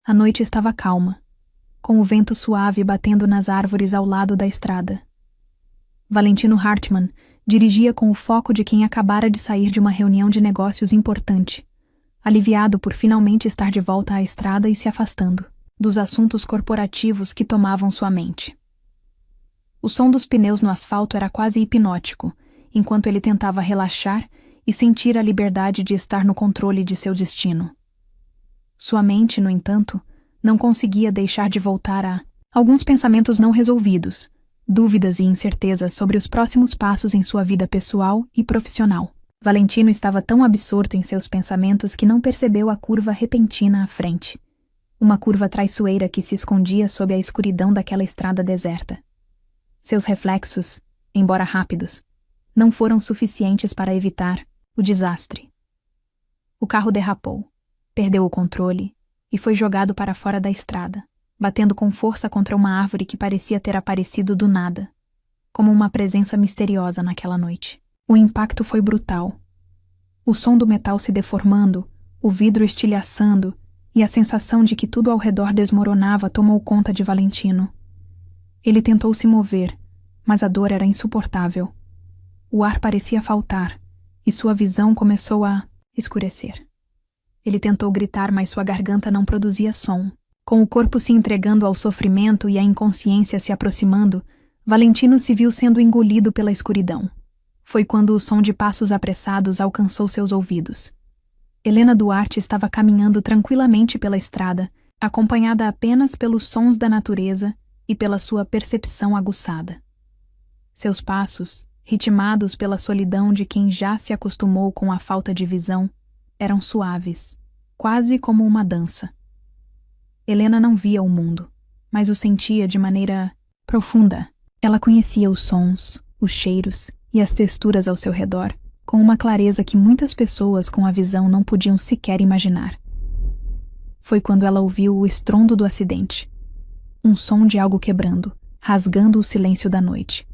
A noite estava calma, com o vento suave batendo nas árvores ao lado da estrada. Valentino Hartmann dirigia com o foco de quem acabara de sair de uma reunião de negócios importante, aliviado por finalmente estar de volta à estrada e se afastando dos assuntos corporativos que tomavam sua mente. O som dos pneus no asfalto era quase hipnótico, enquanto ele tentava relaxar e sentir a liberdade de estar no controle de seu destino. Sua mente, no entanto, não conseguia deixar de voltar a alguns pensamentos não resolvidos, dúvidas e incertezas sobre os próximos passos em sua vida pessoal e profissional. Valentino estava tão absorto em seus pensamentos que não percebeu a curva repentina à frente. Uma curva traiçoeira que se escondia sob a escuridão daquela estrada deserta. Seus reflexos, embora rápidos, não foram suficientes para evitar o desastre. O carro derrapou, perdeu o controle e foi jogado para fora da estrada, batendo com força contra uma árvore que parecia ter aparecido do nada, como uma presença misteriosa naquela noite. O impacto foi brutal. O som do metal se deformando, o vidro estilhaçando e a sensação de que tudo ao redor desmoronava tomou conta de Valentino. Ele tentou se mover, mas a dor era insuportável. O ar parecia faltar e sua visão começou a escurecer. Ele tentou gritar, mas sua garganta não produzia som. Com o corpo se entregando ao sofrimento e a inconsciência se aproximando, Valentino se viu sendo engolido pela escuridão. Foi quando o som de passos apressados alcançou seus ouvidos. Helena Duarte estava caminhando tranquilamente pela estrada, acompanhada apenas pelos sons da natureza e pela sua percepção aguçada. Seus passos, ritmados pela solidão de quem já se acostumou com a falta de visão, eram suaves, quase como uma dança. Helena não via o mundo, mas o sentia de maneira profunda. Ela conhecia os sons, os cheiros e as texturas ao seu redor, com uma clareza que muitas pessoas com a visão não podiam sequer imaginar. Foi quando ela ouviu o estrondo do acidente. Um som de algo quebrando, rasgando o silêncio da noite.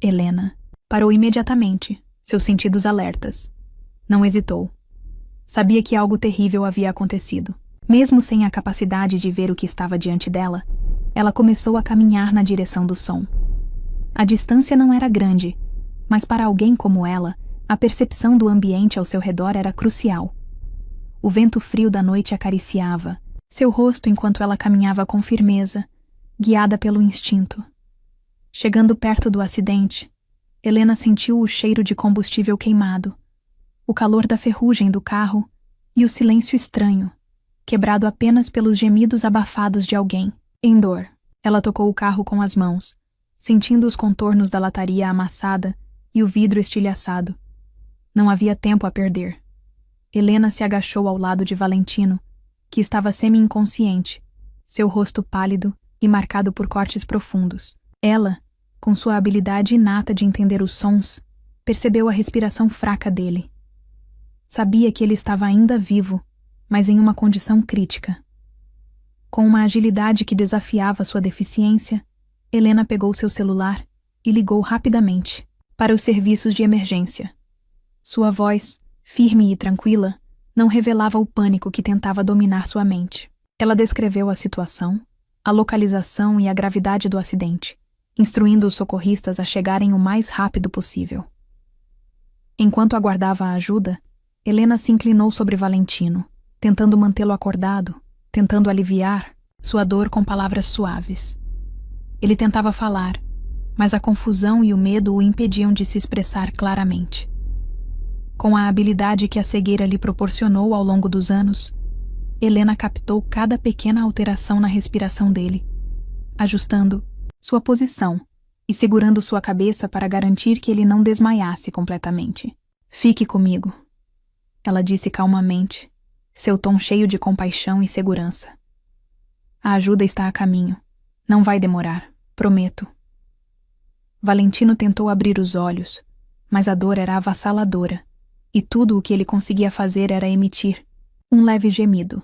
Helena parou imediatamente, seus sentidos alertas. Não hesitou. Sabia que algo terrível havia acontecido. Mesmo sem a capacidade de ver o que estava diante dela, ela começou a caminhar na direção do som. A distância não era grande, mas para alguém como ela, a percepção do ambiente ao seu redor era crucial. O vento frio da noite acariciava seu rosto enquanto ela caminhava com firmeza, guiada pelo instinto. Chegando perto do acidente, Helena sentiu o cheiro de combustível queimado, o calor da ferrugem do carro e o silêncio estranho, quebrado apenas pelos gemidos abafados de alguém. Em dor, ela tocou o carro com as mãos, sentindo os contornos da lataria amassada e o vidro estilhaçado. Não havia tempo a perder. Helena se agachou ao lado de Valentino, que estava semi-inconsciente, seu rosto pálido e marcado por cortes profundos. Ela, com sua habilidade inata de entender os sons, percebeu a respiração fraca dele. Sabia que ele estava ainda vivo, mas em uma condição crítica. Com uma agilidade que desafiava sua deficiência, Helena pegou seu celular e ligou rapidamente para os serviços de emergência. Sua voz, firme e tranquila, não revelava o pânico que tentava dominar sua mente. Ela descreveu a situação, a localização e a gravidade do acidente, instruindo os socorristas a chegarem o mais rápido possível. Enquanto aguardava a ajuda, Helena se inclinou sobre Valentino, tentando mantê-lo acordado, tentando aliviar sua dor com palavras suaves. Ele tentava falar, mas a confusão e o medo o impediam de se expressar claramente. Com a habilidade que a cegueira lhe proporcionou ao longo dos anos, Helena captou cada pequena alteração na respiração dele, ajustando sua posição e segurando sua cabeça para garantir que ele não desmaiasse completamente. "Fique comigo", ela disse calmamente, seu tom cheio de compaixão e segurança. "A ajuda está a caminho. Não vai demorar, prometo." Valentino tentou abrir os olhos, mas a dor era avassaladora, e tudo o que ele conseguia fazer era emitir um leve gemido.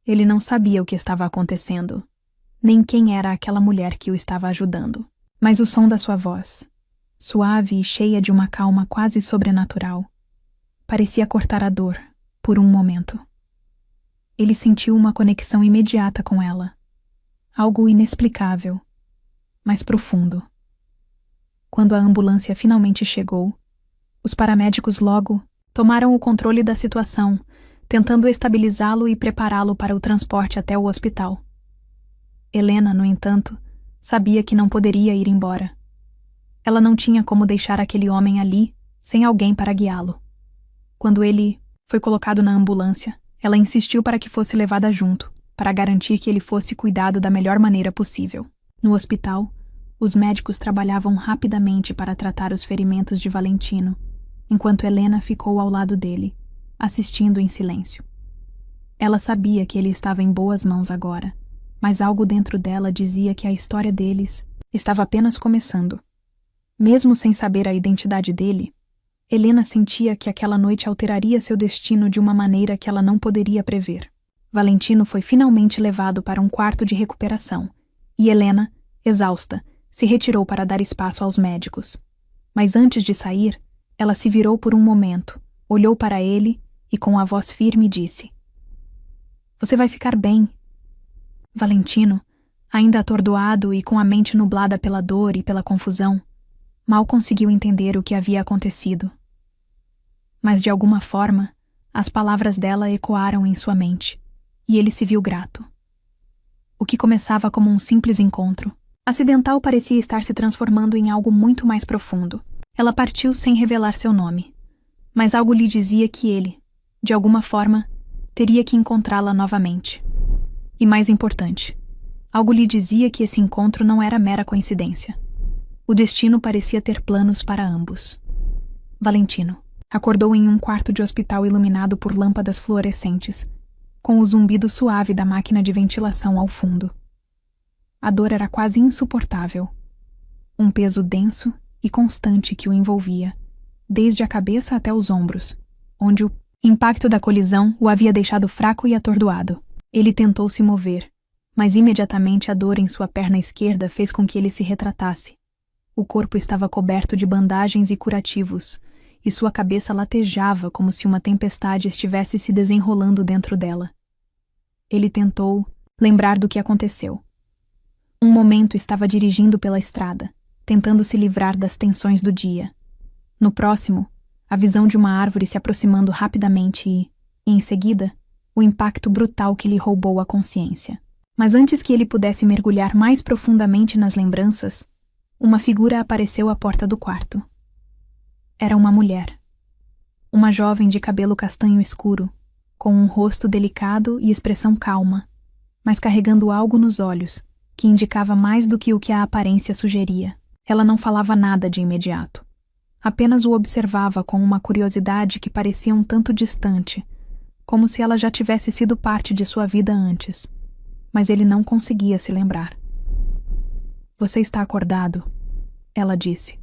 Ele não sabia o que estava acontecendo, nem quem era aquela mulher que o estava ajudando, mas o som da sua voz, suave e cheia de uma calma quase sobrenatural, parecia cortar a dor por um momento. Ele sentiu uma conexão imediata com ela. Algo inexplicável, mas profundo. Quando a ambulância finalmente chegou, os paramédicos logo tomaram o controle da situação, tentando estabilizá-lo e prepará-lo para o transporte até o hospital. Helena, no entanto, sabia que não poderia ir embora. Ela não tinha como deixar aquele homem ali, sem alguém para guiá-lo. Quando ele foi colocado na ambulância, ela insistiu para que fosse levada junto, para garantir que ele fosse cuidado da melhor maneira possível. No hospital, os médicos trabalhavam rapidamente para tratar os ferimentos de Valentino, enquanto Helena ficou ao lado dele, assistindo em silêncio. Ela sabia que ele estava em boas mãos agora, mas algo dentro dela dizia que a história deles estava apenas começando. Mesmo sem saber a identidade dele, Helena sentia que aquela noite alteraria seu destino de uma maneira que ela não poderia prever. Valentino foi finalmente levado para um quarto de recuperação, e Helena, exausta, se retirou para dar espaço aos médicos. Mas antes de sair, ela se virou por um momento, olhou para ele e com a voz firme disse: "Você vai ficar bem." Valentino, ainda atordoado e com a mente nublada pela dor e pela confusão, mal conseguiu entender o que havia acontecido. Mas de alguma forma, as palavras dela ecoaram em sua mente, e ele se viu grato. O que começava como um simples encontro acidental parecia estar se transformando em algo muito mais profundo. Ela partiu sem revelar seu nome, mas algo lhe dizia que ele, de alguma forma, teria que encontrá-la novamente. E mais importante, algo lhe dizia que esse encontro não era mera coincidência. O destino parecia ter planos para ambos. Valentino acordou em um quarto de hospital iluminado por lâmpadas fluorescentes, com o zumbido suave da máquina de ventilação ao fundo. A dor era quase insuportável. Um peso denso e constante que o envolvia, desde a cabeça até os ombros, onde o impacto da colisão o havia deixado fraco e atordoado. Ele tentou se mover, mas imediatamente a dor em sua perna esquerda fez com que ele se retratasse. O corpo estava coberto de bandagens e curativos, e sua cabeça latejava como se uma tempestade estivesse se desenrolando dentro dela. Ele tentou lembrar do que aconteceu. Um momento estava dirigindo pela estrada, tentando se livrar das tensões do dia. No próximo, a visão de uma árvore se aproximando rapidamente e, em seguida, o impacto brutal que lhe roubou a consciência. Mas antes que ele pudesse mergulhar mais profundamente nas lembranças, uma figura apareceu à porta do quarto. Era uma mulher. Uma jovem de cabelo castanho escuro, com um rosto delicado e expressão calma, mas carregando algo nos olhos, que indicava mais do que o que a aparência sugeria. Ela não falava nada de imediato. Apenas o observava com uma curiosidade que parecia um tanto distante, como se ela já tivesse sido parte de sua vida antes. Mas ele não conseguia se lembrar. "Você está acordado?" ela disse,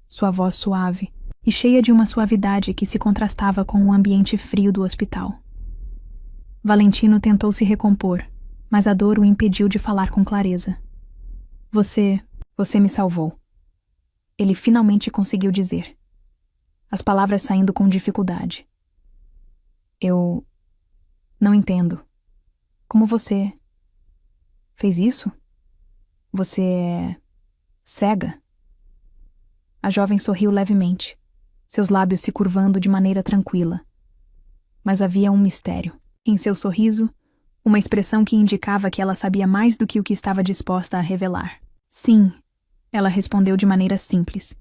sua voz suave e cheia de uma suavidade que se contrastava com o ambiente frio do hospital. Valentino tentou se recompor, mas a dor o impediu de falar com clareza. Você me salvou." Ele finalmente conseguiu dizer, as palavras saindo com dificuldade. "Eu não entendo. Como você fez isso? Você é cega?" A jovem sorriu levemente, seus lábios se curvando de maneira tranquila. Mas havia um mistério em seu sorriso, uma expressão que indicava que ela sabia mais do que o que estava disposta a revelar. "Sim," ela respondeu de maneira simples.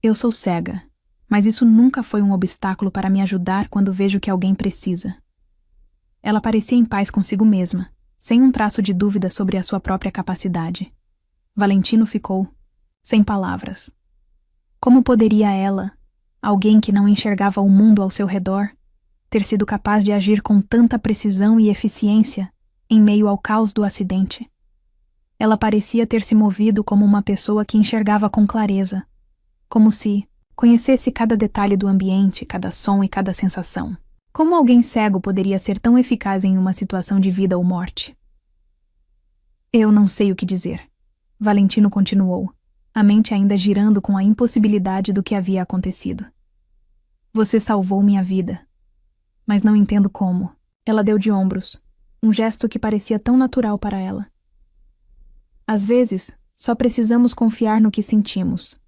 "Eu sou cega, mas isso nunca foi um obstáculo para me ajudar quando vejo que alguém precisa." Ela parecia em paz consigo mesma, sem um traço de dúvida sobre a sua própria capacidade. Valentino ficou sem palavras. Como poderia ela, alguém que não enxergava o mundo ao seu redor, ter sido capaz de agir com tanta precisão e eficiência em meio ao caos do acidente? Ela parecia ter se movido como uma pessoa que enxergava com clareza, como se conhecesse cada detalhe do ambiente, cada som e cada sensação. Como alguém cego poderia ser tão eficaz em uma situação de vida ou morte? "Eu não sei o que dizer," Valentino continuou, a mente ainda girando com a impossibilidade do que havia acontecido. "Você salvou minha vida, mas não entendo como." Ela deu de ombros, um gesto que parecia tão natural para ela. Às vezes, só precisamos confiar no que sentimos.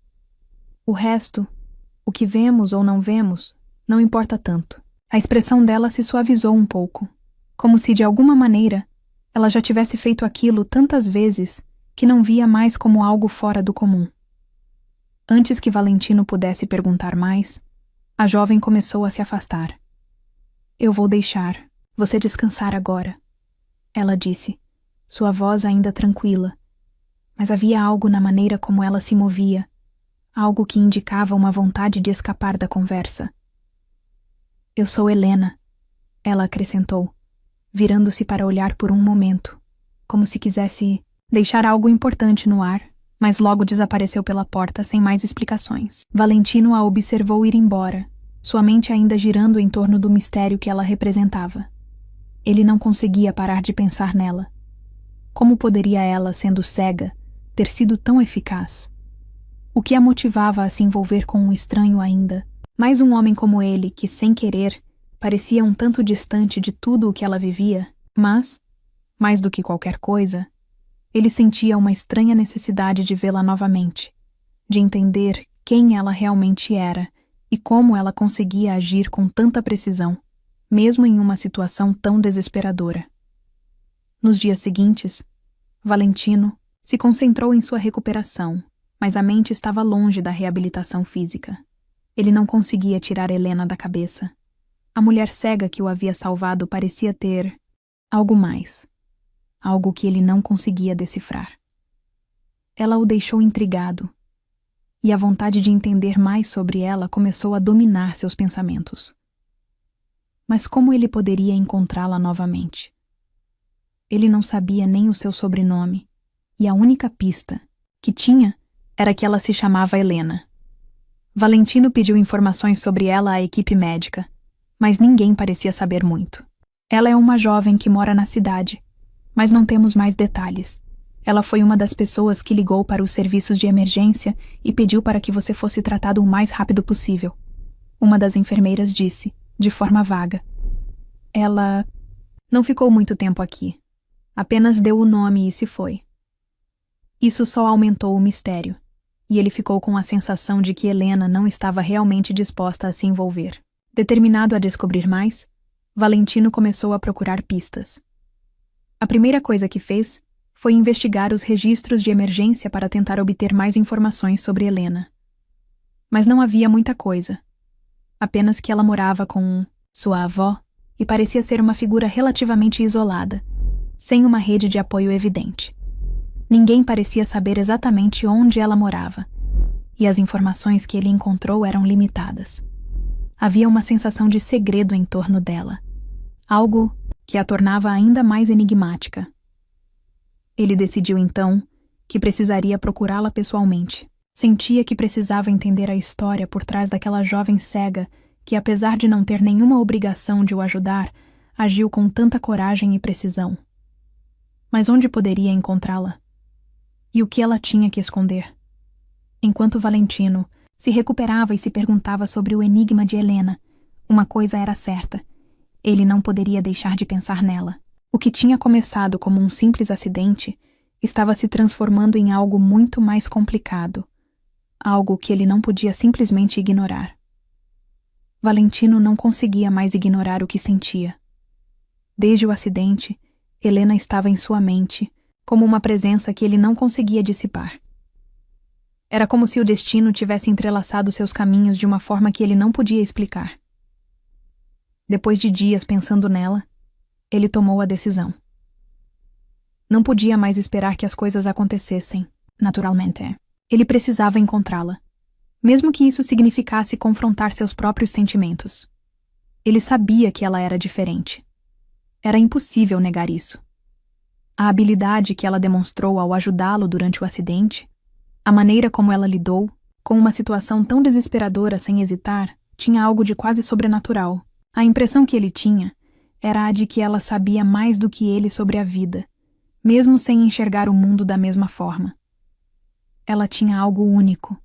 O resto, o que vemos ou não vemos, não importa tanto. A expressão dela se suavizou um pouco, como se de alguma maneira ela já tivesse feito aquilo tantas vezes que não via mais como algo fora do comum. Antes que Valentino pudesse perguntar mais, a jovem começou a se afastar. Eu vou deixar você descansar agora, ela disse, sua voz ainda tranquila, mas havia algo na maneira como ela se movia, algo que indicava uma vontade de escapar da conversa. Eu sou Helena, ela acrescentou, virando-se para olhar por um momento, como se quisesse deixar algo importante no ar, mas logo desapareceu pela porta sem mais explicações. Valentino a observou ir embora, sua mente ainda girando em torno do mistério que ela representava. Ele não conseguia parar de pensar nela. Como poderia ela, sendo cega, ter sido tão eficaz? O que a motivava a se envolver com um estranho ainda? Mais um homem como ele, que, sem querer, parecia um tanto distante de tudo o que ela vivia, mas, mais do que qualquer coisa, ele sentia uma estranha necessidade de vê-la novamente, de entender quem ela realmente era e como ela conseguia agir com tanta precisão, mesmo em uma situação tão desesperadora. Nos dias seguintes, Valentino se concentrou em sua recuperação, mas a mente estava longe da reabilitação física. Ele não conseguia tirar Helena da cabeça. A mulher cega que o havia salvado parecia ter algo mais, algo que ele não conseguia decifrar. Ela o deixou intrigado, e a vontade de entender mais sobre ela começou a dominar seus pensamentos. Mas como ele poderia encontrá-la novamente? Ele não sabia nem o seu sobrenome, e a única pista que tinha era que ela se chamava Helena. Valentino pediu informações sobre ela à equipe médica, mas ninguém parecia saber muito. Ela é uma jovem que mora na cidade, mas não temos mais detalhes. Ela foi uma das pessoas que ligou para os serviços de emergência e pediu para que você fosse tratado o mais rápido possível. Uma das enfermeiras disse, de forma vaga. Ela não ficou muito tempo aqui. Apenas deu o nome e se foi. Isso só aumentou o mistério, e ele ficou com a sensação de que Helena não estava realmente disposta a se envolver. Determinado a descobrir mais, Valentino começou a procurar pistas. A primeira coisa que fez foi investigar os registros de emergência para tentar obter mais informações sobre Helena. Mas não havia muita coisa. Apenas que ela morava com sua avó e parecia ser uma figura relativamente isolada, sem uma rede de apoio evidente. Ninguém parecia saber exatamente onde ela morava, e as informações que ele encontrou eram limitadas. Havia uma sensação de segredo em torno dela, algo que a tornava ainda mais enigmática. Ele decidiu então que precisaria procurá-la pessoalmente. Sentia que precisava entender a história por trás daquela jovem cega que, apesar de não ter nenhuma obrigação de o ajudar, agiu com tanta coragem e precisão. Mas onde poderia encontrá-la? E o que ela tinha que esconder? Enquanto Valentino se recuperava e se perguntava sobre o enigma de Helena, uma coisa era certa. Ele não poderia deixar de pensar nela. O que tinha começado como um simples acidente estava se transformando em algo muito mais complicado, algo que ele não podia simplesmente ignorar. Valentino não conseguia mais ignorar o que sentia. Desde o acidente, Helena estava em sua mente, como uma presença que ele não conseguia dissipar. Era como se o destino tivesse entrelaçado seus caminhos de uma forma que ele não podia explicar. Depois de dias pensando nela, ele tomou a decisão. Não podia mais esperar que as coisas acontecessem, naturalmente. Ele precisava encontrá-la, mesmo que isso significasse confrontar seus próprios sentimentos. Ele sabia que ela era diferente. Era impossível negar isso. A habilidade que ela demonstrou ao ajudá-lo durante o acidente, a maneira como ela lidou com uma situação tão desesperadora sem hesitar, tinha algo de quase sobrenatural. A impressão que ele tinha era a de que ela sabia mais do que ele sobre a vida, mesmo sem enxergar o mundo da mesma forma. Ela tinha algo único,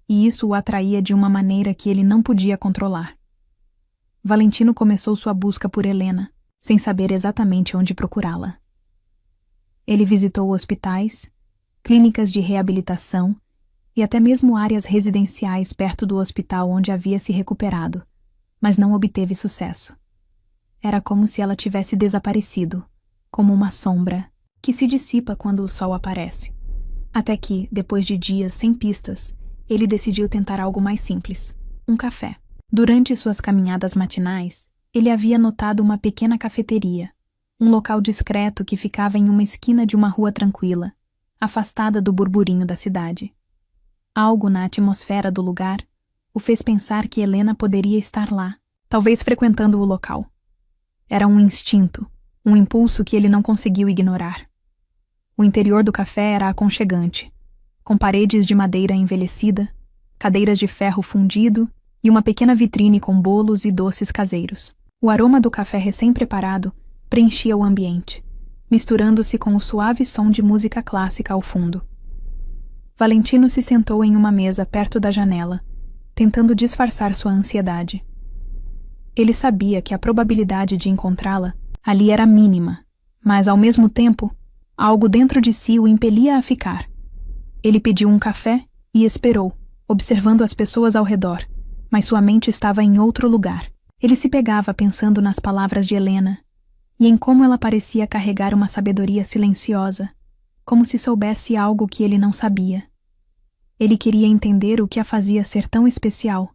e isso o atraía de uma maneira que ele não podia controlar. Valentino começou sua busca por Helena, sem saber exatamente onde procurá-la. Ele visitou hospitais, clínicas de reabilitação e até mesmo áreas residenciais perto do hospital onde havia se recuperado, mas não obteve sucesso. Era como se ela tivesse desaparecido, como uma sombra que se dissipa quando o sol aparece. Até que, depois de dias sem pistas, ele decidiu tentar algo mais simples: um café. Durante suas caminhadas matinais, ele havia notado uma pequena cafeteria, um local discreto que ficava em uma esquina de uma rua tranquila, afastada do burburinho da cidade. Algo na atmosfera do lugar o fez pensar que Helena poderia estar lá, talvez frequentando o local. Era um instinto, um impulso que ele não conseguiu ignorar. O interior do café era aconchegante, com paredes de madeira envelhecida, cadeiras de ferro fundido e uma pequena vitrine com bolos e doces caseiros. O aroma do café recém-preparado preenchia o ambiente, misturando-se com o suave som de música clássica ao fundo. Valentino se sentou em uma mesa perto da janela, tentando disfarçar sua ansiedade. Ele sabia que a probabilidade de encontrá-la ali era mínima, mas, ao mesmo tempo, algo dentro de si o impelia a ficar. Ele pediu um café e esperou, observando as pessoas ao redor, mas sua mente estava em outro lugar. Ele se pegava pensando nas palavras de Helena e em como ela parecia carregar uma sabedoria silenciosa, como se soubesse algo que ele não sabia. Ele queria entender o que a fazia ser tão especial,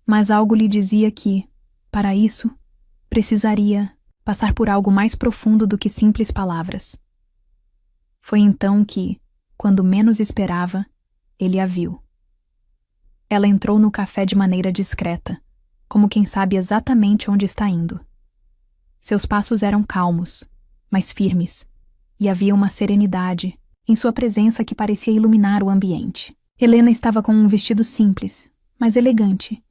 mas algo lhe dizia que, para isso, precisaria passar por algo mais profundo do que simples palavras. Foi então que, quando menos esperava, ele a viu. Ela entrou no café de maneira discreta, como quem sabe exatamente onde está indo. Seus passos eram calmos, mas firmes, e havia uma serenidade em sua presença que parecia iluminar o ambiente. Helena estava com um vestido simples, mas elegante,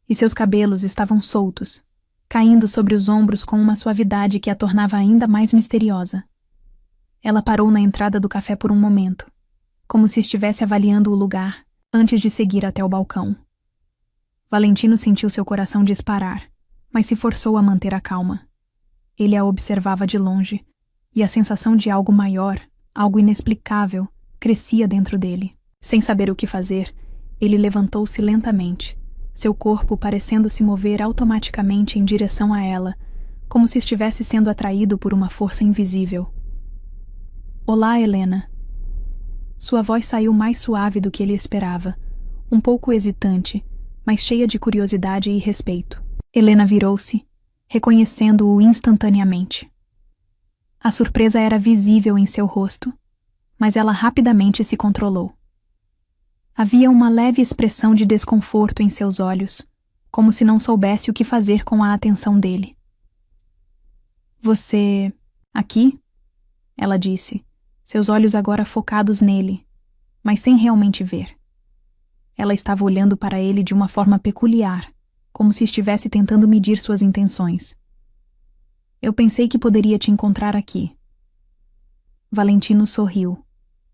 e seus cabelos estavam soltos, caindo sobre os ombros com uma suavidade que a tornava ainda mais misteriosa. Ela parou na entrada do café por um momento, como se estivesse avaliando o lugar antes de seguir até o balcão. Valentino sentiu seu coração disparar, mas se forçou a manter a calma. Ele a observava de longe, e a sensação de algo maior, algo inexplicável, crescia dentro dele. Sem saber o que fazer, ele levantou-se lentamente, seu corpo parecendo se mover automaticamente em direção a ela, como se estivesse sendo atraído por uma força invisível. Olá, Helena. Sua voz saiu mais suave do que ele esperava, um pouco hesitante, mas cheia de curiosidade e respeito. Helena virou-se, reconhecendo-o instantaneamente. A surpresa era visível em seu rosto, mas ela rapidamente se controlou. Havia uma leve expressão de desconforto em seus olhos, como se não soubesse o que fazer com a atenção dele. Você... aqui? Ela disse, seus olhos agora focados nele, mas sem realmente ver. Ela estava olhando para ele de uma forma peculiar, como se estivesse tentando medir suas intenções. Eu pensei que poderia te encontrar aqui. Valentino sorriu.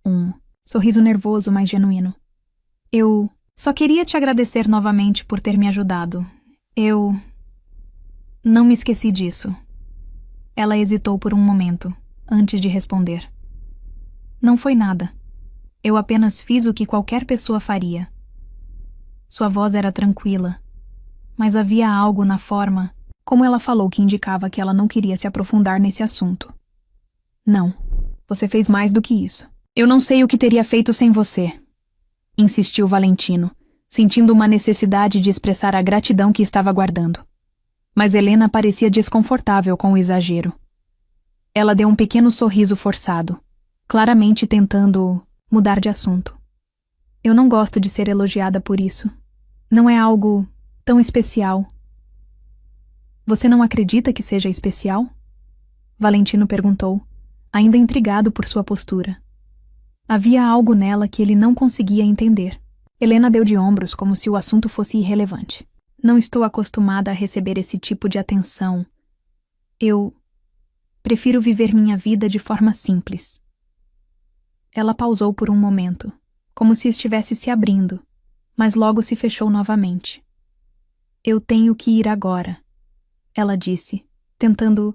Um sorriso nervoso, mas genuíno. Eu só queria te agradecer novamente por ter me ajudado. Eu... não me esqueci disso. Ela hesitou por um momento, antes de responder. Não foi nada. Eu apenas fiz o que qualquer pessoa faria. Sua voz era tranquila, mas havia algo na forma como ela falou que indicava que ela não queria se aprofundar nesse assunto. Não, você fez mais do que isso. Eu não sei o que teria feito sem você, insistiu Valentino, sentindo uma necessidade de expressar a gratidão que estava guardando. Mas Helena parecia desconfortável com o exagero. Ela deu um pequeno sorriso forçado, claramente tentando mudar de assunto. Eu não gosto de ser elogiada por isso. Não é algo tão especial. Você não acredita que seja especial? Valentino perguntou, ainda intrigado por sua postura. Havia algo nela que ele não conseguia entender. Helena deu de ombros como se o assunto fosse irrelevante. Não estou acostumada a receber esse tipo de atenção. Eu prefiro viver minha vida de forma simples. Ela pausou por um momento, como se estivesse se abrindo, mas logo se fechou novamente. Eu tenho que ir agora, ela disse, tentando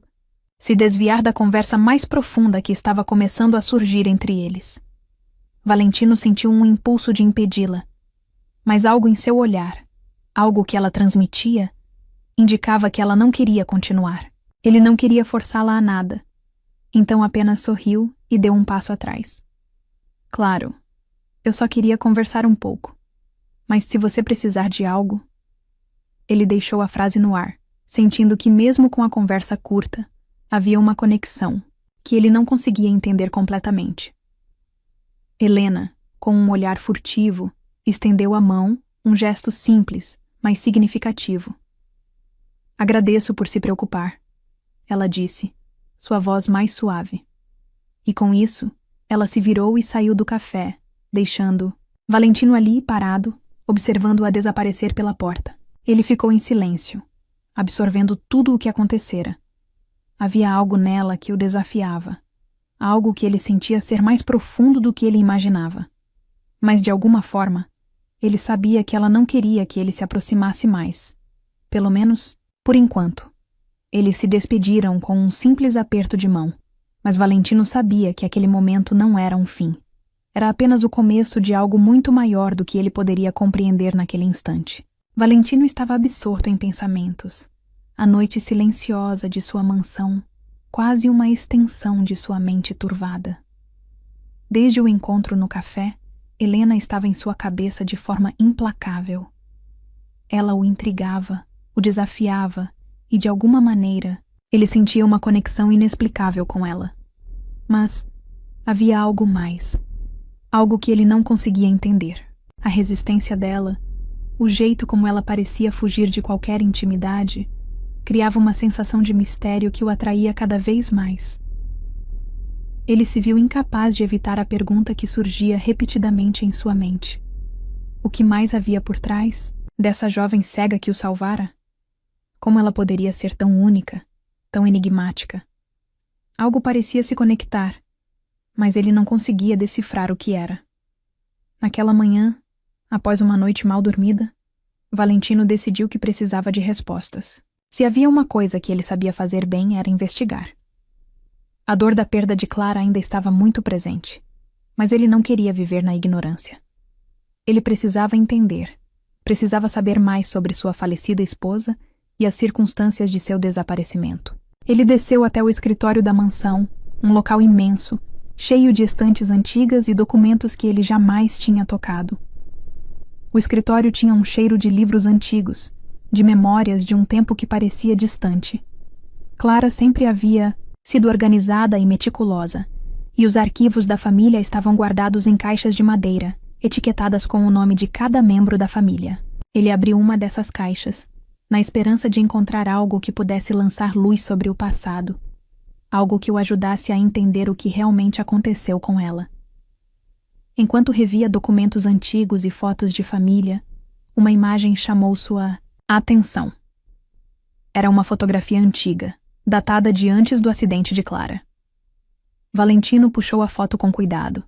se desviar da conversa mais profunda que estava começando a surgir entre eles. Valentino sentiu um impulso de impedi-la, mas algo em seu olhar, algo que ela transmitia, indicava que ela não queria continuar. Ele não queria forçá-la a nada, então apenas sorriu e deu um passo atrás. Claro, eu só queria conversar um pouco, mas se você precisar de algo... Ele deixou a frase no ar, sentindo que mesmo com a conversa curta, havia uma conexão que ele não conseguia entender completamente. Helena, com um olhar furtivo, estendeu a mão, um gesto simples, mas significativo. Agradeço por se preocupar, ela disse, sua voz mais suave. E com isso, ela se virou e saiu do café, deixando Valentino ali parado, observando-a desaparecer pela porta. Ele ficou em silêncio, absorvendo tudo o que acontecera. Havia algo nela que o desafiava, algo que ele sentia ser mais profundo do que ele imaginava. Mas, de alguma forma, ele sabia que ela não queria que ele se aproximasse mais. Pelo menos, por enquanto. Eles se despediram com um simples aperto de mão, mas Valentino sabia que aquele momento não era um fim. Era apenas o começo de algo muito maior do que ele poderia compreender naquele instante. Valentino estava absorto em pensamentos. A noite silenciosa de sua mansão, quase uma extensão de sua mente turvada. Desde o encontro no café, Helena estava em sua cabeça de forma implacável. Ela o intrigava, o desafiava e, de alguma maneira, ele sentia uma conexão inexplicável com ela. Mas havia algo mais, algo que ele não conseguia entender. A resistência dela, o jeito como ela parecia fugir de qualquer intimidade, criava uma sensação de mistério que o atraía cada vez mais. Ele se viu incapaz de evitar a pergunta que surgia repetidamente em sua mente. O que mais havia por trás dessa jovem cega que o salvara? Como ela poderia ser tão única, tão enigmática? Algo parecia se conectar, mas ele não conseguia decifrar o que era. Naquela manhã, após uma noite mal dormida, Valentino decidiu que precisava de respostas. Se havia uma coisa que ele sabia fazer bem, era investigar. A dor da perda de Clara ainda estava muito presente, mas ele não queria viver na ignorância. Ele precisava entender, precisava saber mais sobre sua falecida esposa e as circunstâncias de seu desaparecimento. Ele desceu até o escritório da mansão, um local imenso, cheio de estantes antigas e documentos que ele jamais tinha tocado. O escritório tinha um cheiro de livros antigos, de memórias de um tempo que parecia distante. Clara sempre havia sido organizada e meticulosa, e os arquivos da família estavam guardados em caixas de madeira, etiquetadas com o nome de cada membro da família. Ele abriu uma dessas caixas, na esperança de encontrar algo que pudesse lançar luz sobre o passado, algo que o ajudasse a entender o que realmente aconteceu com ela. Enquanto revia documentos antigos e fotos de família, uma imagem chamou sua atenção. Era uma fotografia antiga, datada de antes do acidente de Clara. Valentino puxou a foto com cuidado,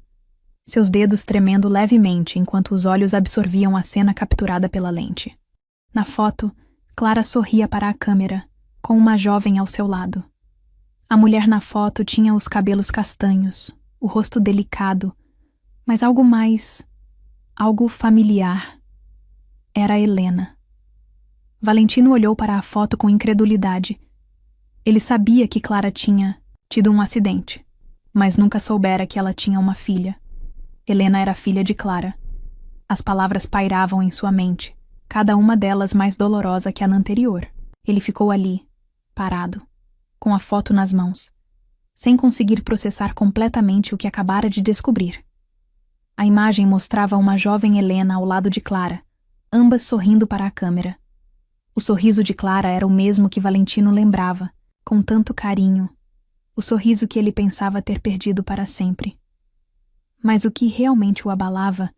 seus dedos tremendo levemente enquanto os olhos absorviam a cena capturada pela lente. Na foto, Clara sorria para a câmera, com uma jovem ao seu lado. A mulher na foto tinha os cabelos castanhos, o rosto delicado, mas algo mais, algo familiar. Era Helena. Valentino olhou para a foto com incredulidade. Ele sabia que Clara tinha tido um acidente, mas nunca soubera que ela tinha uma filha. Helena era filha de Clara. As palavras pairavam em sua mente, cada uma delas mais dolorosa que a anterior. Ele ficou ali, parado, com a foto nas mãos, sem conseguir processar completamente o que acabara de descobrir. A imagem mostrava uma jovem Helena ao lado de Clara, ambas sorrindo para a câmera. O sorriso de Clara era o mesmo que Valentino lembrava, com tanto carinho, o sorriso que ele pensava ter perdido para sempre. Mas o que realmente o abalava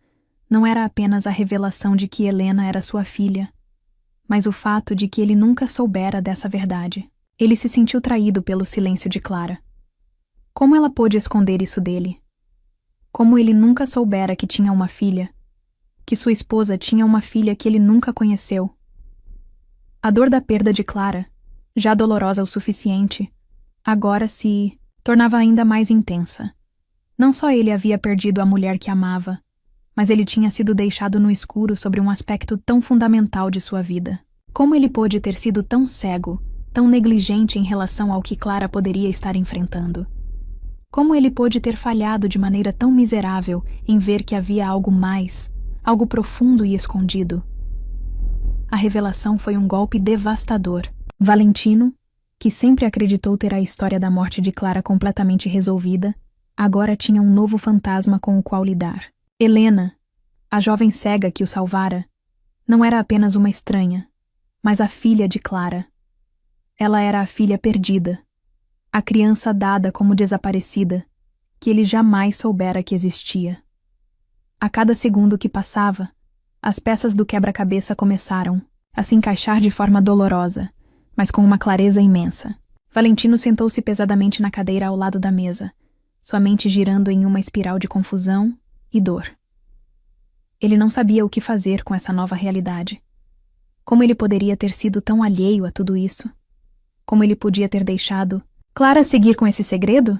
não era apenas a revelação de que Helena era sua filha, mas o fato de que ele nunca soubera dessa verdade. Ele se sentiu traído pelo silêncio de Clara. Como ela pôde esconder isso dele? Como ele nunca soubera que tinha uma filha, que sua esposa tinha uma filha que ele nunca conheceu? A dor da perda de Clara, já dolorosa o suficiente, agora se tornava ainda mais intensa. Não só ele havia perdido a mulher que amava, mas ele tinha sido deixado no escuro sobre um aspecto tão fundamental de sua vida. Como ele pôde ter sido tão cego, tão negligente em relação ao que Clara poderia estar enfrentando? Como ele pôde ter falhado de maneira tão miserável em ver que havia algo mais, algo profundo e escondido? A revelação foi um golpe devastador. Valentino, que sempre acreditou ter a história da morte de Clara completamente resolvida, agora tinha um novo fantasma com o qual lidar. Helena, a jovem cega que o salvara, não era apenas uma estranha, mas a filha de Clara. Ela era a filha perdida, a criança dada como desaparecida, que ele jamais soubera que existia. A cada segundo que passava, as peças do quebra-cabeça começaram a se encaixar de forma dolorosa, mas com uma clareza imensa. Valentino sentou-se pesadamente na cadeira ao lado da mesa, sua mente girando em uma espiral de confusão e dor. Ele não sabia o que fazer com essa nova realidade. Como ele poderia ter sido tão alheio a tudo isso? Como ele podia ter deixado Clara seguir com esse segredo?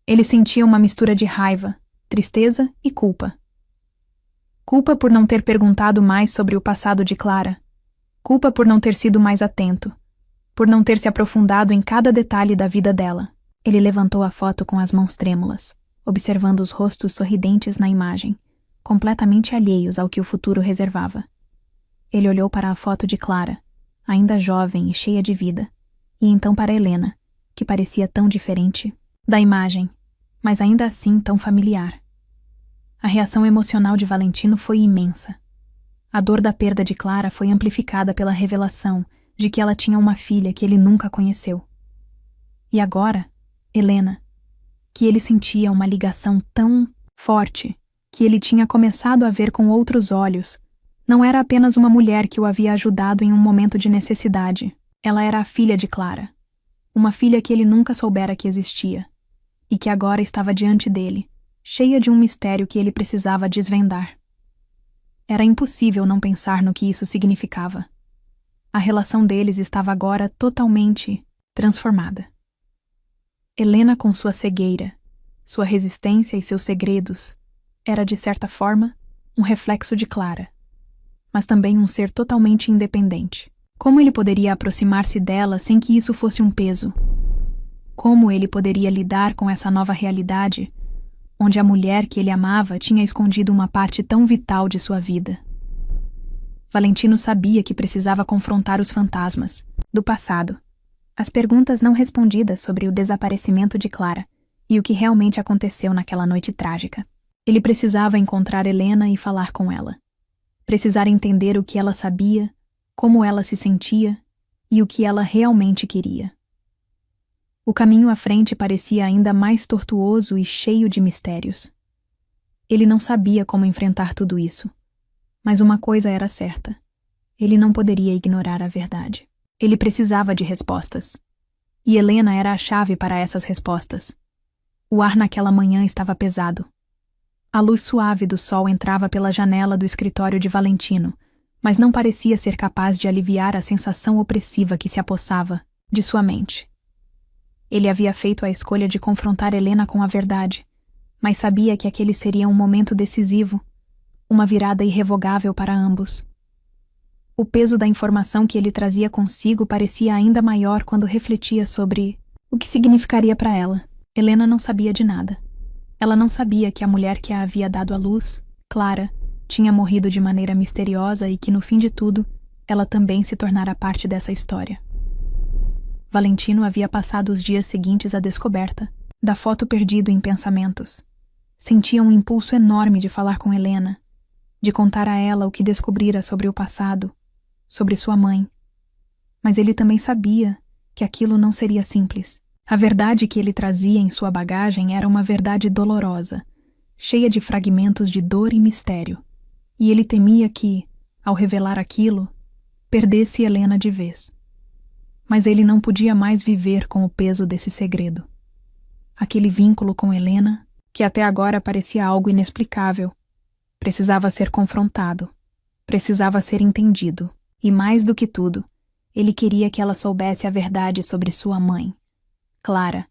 Ele sentia uma mistura de raiva, tristeza e culpa. Culpa por não ter perguntado mais sobre o passado de Clara. Culpa por não ter sido mais atento, por não ter se aprofundado em cada detalhe da vida dela. Ele levantou a foto com as mãos trêmulas, observando os rostos sorridentes na imagem, completamente alheios ao que o futuro reservava. Ele olhou para a foto de Clara, ainda jovem e cheia de vida, e então para Helena, que parecia tão diferente da imagem, mas ainda assim tão familiar. A reação emocional de Valentino foi imensa. A dor da perda de Clara foi amplificada pela revelação de que ela tinha uma filha que ele nunca conheceu. E agora, Helena, que ele sentia uma ligação tão forte que ele tinha começado a ver com outros olhos, não era apenas uma mulher que o havia ajudado em um momento de necessidade. Ela era a filha de Clara. Uma filha que ele nunca soubera que existia, e que agora estava diante dele, cheia de um mistério que ele precisava desvendar. Era impossível não pensar no que isso significava. A relação deles estava agora totalmente transformada. Helena, com sua cegueira, sua resistência e seus segredos, era, de certa forma, um reflexo de Clara, mas também um ser totalmente independente. Como ele poderia aproximar-se dela sem que isso fosse um peso? Como ele poderia lidar com essa nova realidade, onde a mulher que ele amava tinha escondido uma parte tão vital de sua vida? Valentino sabia que precisava confrontar os fantasmas do passado, as perguntas não respondidas sobre o desaparecimento de Clara e o que realmente aconteceu naquela noite trágica. Ele precisava encontrar Helena e falar com ela. Precisar entender o que ela sabia, como ela se sentia e o que ela realmente queria. O caminho à frente parecia ainda mais tortuoso e cheio de mistérios. Ele não sabia como enfrentar tudo isso, mas uma coisa era certa: ele não poderia ignorar a verdade. Ele precisava de respostas. E Helena era a chave para essas respostas. O ar naquela manhã estava pesado. A luz suave do sol entrava pela janela do escritório de Valentino, mas não parecia ser capaz de aliviar a sensação opressiva que se apossava de sua mente. Ele havia feito a escolha de confrontar Helena com a verdade, mas sabia que aquele seria um momento decisivo, uma virada irrevogável para ambos. O peso da informação que ele trazia consigo parecia ainda maior quando refletia sobre o que significaria para ela. Helena não sabia de nada. Ela não sabia que a mulher que a havia dado à luz, Clara, tinha morrido de maneira misteriosa e que, no fim de tudo, ela também se tornara parte dessa história. Valentino havia passado os dias seguintes à descoberta da foto perdido em pensamentos. Sentia um impulso enorme de falar com Helena, de contar a ela o que descobrira sobre o passado, sobre sua mãe. Mas ele também sabia que aquilo não seria simples. A verdade que ele trazia em sua bagagem era uma verdade dolorosa, cheia de fragmentos de dor e mistério, e ele temia que, ao revelar aquilo, perdesse Helena de vez. Mas ele não podia mais viver com o peso desse segredo. Aquele vínculo com Helena, que até agora parecia algo inexplicável, precisava ser confrontado, precisava ser entendido, e mais do que tudo, ele queria que ela soubesse a verdade sobre sua mãe, Clara,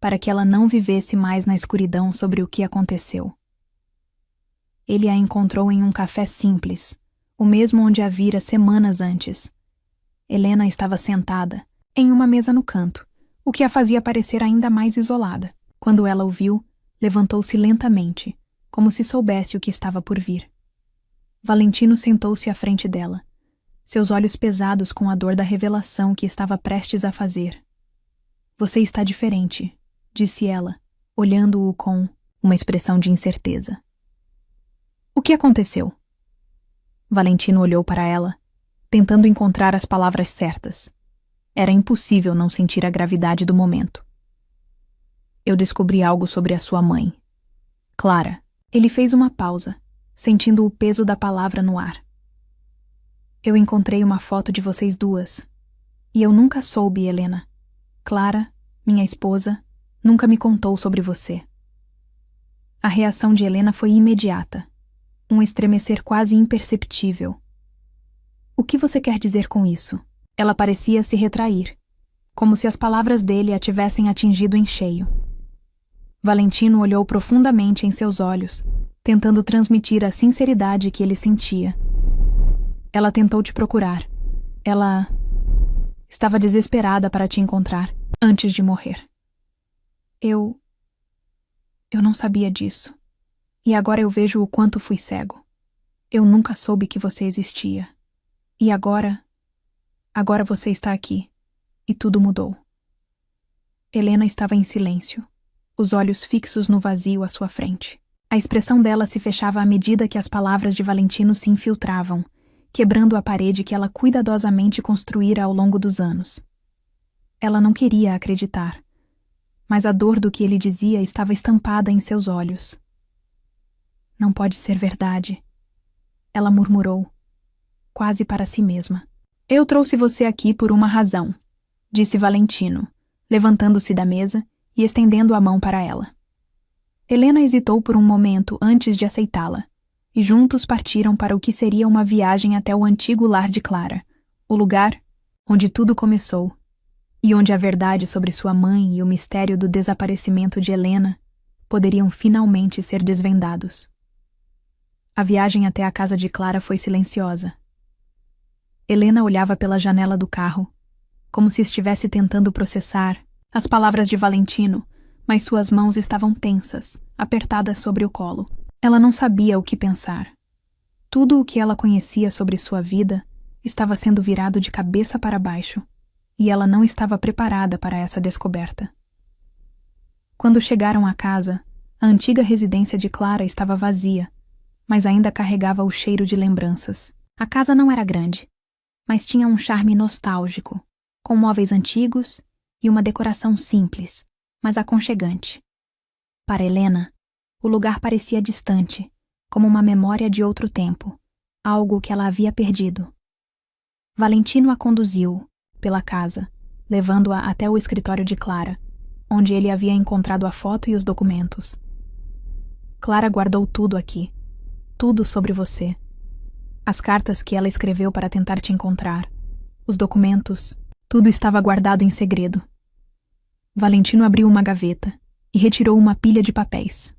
para que ela não vivesse mais na escuridão sobre o que aconteceu. Ele a encontrou em um café simples, o mesmo onde a vira semanas antes. Helena estava sentada, em uma mesa no canto, o que a fazia parecer ainda mais isolada. Quando ela o viu, levantou-se lentamente, como se soubesse o que estava por vir. Valentino sentou-se à frente dela, seus olhos pesados com a dor da revelação que estava prestes a fazer. Você está diferente, disse ela, olhando-o com uma expressão de incerteza. O que aconteceu? Valentino olhou para ela, tentando encontrar as palavras certas. Era impossível não sentir a gravidade do momento. Eu descobri algo sobre a sua mãe. Clara. Ele fez uma pausa, sentindo o peso da palavra no ar. Eu encontrei uma foto de vocês duas. E eu nunca soube, Helena. Clara, minha esposa, nunca me contou sobre você. A reação de Helena foi imediata. Um estremecer quase imperceptível. O que você quer dizer com isso? Ela parecia se retrair, como se as palavras dele a tivessem atingido em cheio. Valentino olhou profundamente em seus olhos, tentando transmitir a sinceridade que ele sentia. Ela tentou te procurar. Ela estava desesperada para te encontrar, antes de morrer. Eu não sabia disso. E agora eu vejo o quanto fui cego. Eu nunca soube que você existia. E agora você está aqui. E tudo mudou. Helena estava em silêncio, os olhos fixos no vazio à sua frente. A expressão dela se fechava à medida que as palavras de Valentino se infiltravam, quebrando a parede que ela cuidadosamente construíra ao longo dos anos. Ela não queria acreditar, mas a dor do que ele dizia estava estampada em seus olhos. Não pode ser verdade, ela murmurou, quase para si mesma. Eu trouxe você aqui por uma razão, disse Valentino, levantando-se da mesa e estendendo a mão para ela. Helena hesitou por um momento antes de aceitá-la, e juntos partiram para o que seria uma viagem até o antigo lar de Clara, o lugar onde tudo começou, e onde a verdade sobre sua mãe e o mistério do desaparecimento de Helena poderiam finalmente ser desvendados. A viagem até a casa de Clara foi silenciosa. Helena olhava pela janela do carro, como se estivesse tentando processar as palavras de Valentino, mas suas mãos estavam tensas, apertadas sobre o colo. Ela não sabia o que pensar. Tudo o que ela conhecia sobre sua vida estava sendo virado de cabeça para baixo, e ela não estava preparada para essa descoberta. Quando chegaram à casa, a antiga residência de Clara estava vazia, mas ainda carregava o cheiro de lembranças. A casa não era grande, mas tinha um charme nostálgico, com móveis antigos e uma decoração simples, mas aconchegante. Para Helena, o lugar parecia distante, como uma memória de outro tempo, algo que ela havia perdido. Valentino a conduziu pela casa, levando-a até o escritório de Clara, onde ele havia encontrado a foto e os documentos. Clara guardou tudo aqui, tudo sobre você. As cartas que ela escreveu para tentar te encontrar, os documentos, tudo estava guardado em segredo. Valentino abriu uma gaveta e retirou uma pilha de papéis.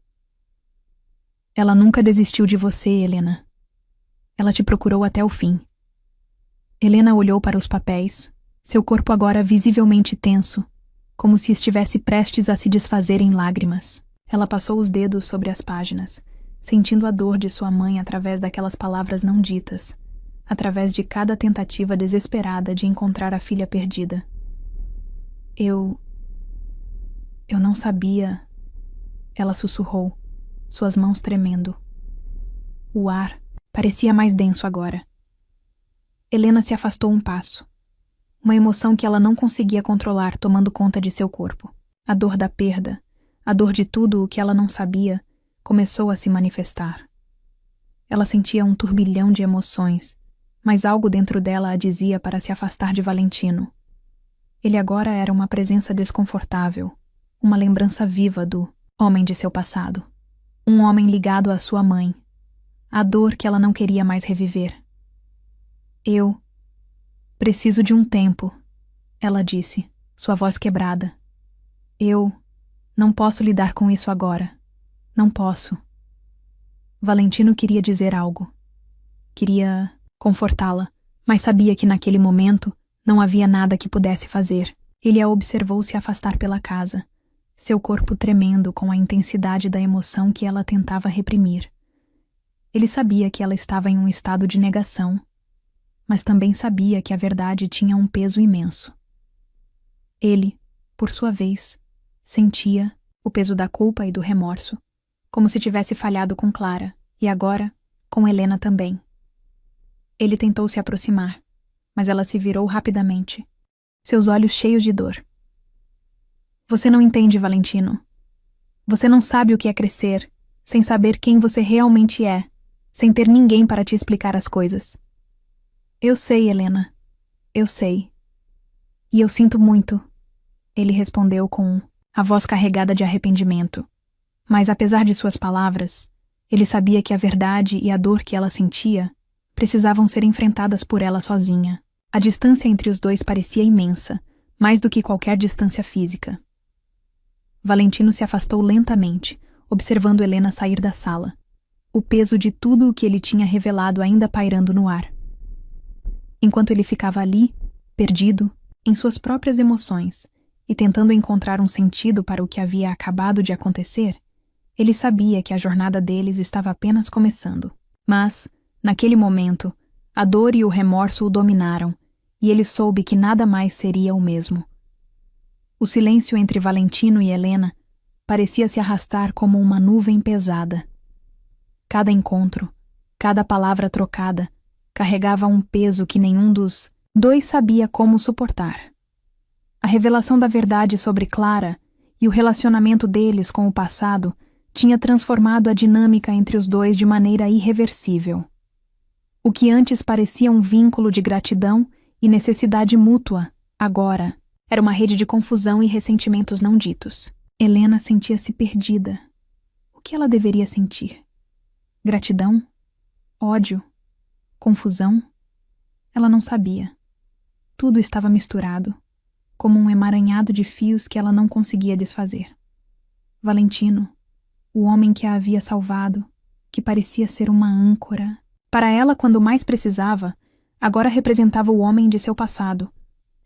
Ela nunca desistiu de você, Helena. Ela te procurou até o fim. Helena olhou para os papéis, seu corpo agora visivelmente tenso, como se estivesse prestes a se desfazer em lágrimas. Ela passou os dedos sobre as páginas, sentindo a dor de sua mãe através daquelas palavras não ditas, através de cada tentativa desesperada de encontrar a filha perdida. Eu não sabia, ela sussurrou, suas mãos tremendo. O ar parecia mais denso agora. Helena se afastou um passo. Uma emoção que ela não conseguia controlar tomando conta de seu corpo. A dor da perda, a dor de tudo o que ela não sabia, começou a se manifestar. Ela sentia um turbilhão de emoções, mas algo dentro dela a dizia para se afastar de Valentino. Ele agora era uma presença desconfortável, uma lembrança viva do homem de seu passado. Um homem ligado à sua mãe. A dor que ela não queria mais reviver. Eu preciso de um tempo, ela disse, sua voz quebrada. Eu não posso lidar com isso agora. Não posso. Valentino queria dizer algo. Queria confortá-la, mas sabia que naquele momento não havia nada que pudesse fazer. Ele a observou se afastar pela casa, seu corpo tremendo com a intensidade da emoção que ela tentava reprimir. Ele sabia que ela estava em um estado de negação, mas também sabia que a verdade tinha um peso imenso. Ele, por sua vez, sentia o peso da culpa e do remorso, como se tivesse falhado com Clara, e agora, com Helena também. Ele tentou se aproximar, mas ela se virou rapidamente, seus olhos cheios de dor. Você não entende, Valentino. Você não sabe o que é crescer, sem saber quem você realmente é, sem ter ninguém para te explicar as coisas. Eu sei, Helena. Eu sei. E eu sinto muito, ele respondeu com a voz carregada de arrependimento. Mas apesar de suas palavras, ele sabia que a verdade e a dor que ela sentia precisavam ser enfrentadas por ela sozinha. A distância entre os dois parecia imensa, mais do que qualquer distância física. Valentino se afastou lentamente, observando Helena sair da sala, o peso de tudo o que ele tinha revelado ainda pairando no ar. Enquanto ele ficava ali, perdido, em suas próprias emoções, e tentando encontrar um sentido para o que havia acabado de acontecer, ele sabia que a jornada deles estava apenas começando. Mas, naquele momento, a dor e o remorso o dominaram, e ele soube que nada mais seria o mesmo. O silêncio entre Valentino e Helena parecia se arrastar como uma nuvem pesada. Cada encontro, cada palavra trocada, carregava um peso que nenhum dos dois sabia como suportar. A revelação da verdade sobre Clara e o relacionamento deles com o passado tinha transformado a dinâmica entre os dois de maneira irreversível. O que antes parecia um vínculo de gratidão e necessidade mútua, agora era uma rede de confusão e ressentimentos não ditos. Helena sentia-se perdida. O que ela deveria sentir? Gratidão? Ódio? Confusão? Ela não sabia. Tudo estava misturado, como um emaranhado de fios que ela não conseguia desfazer. Valentino, o homem que a havia salvado, que parecia ser uma âncora. Para ela, quando mais precisava, agora representava o homem de seu passado,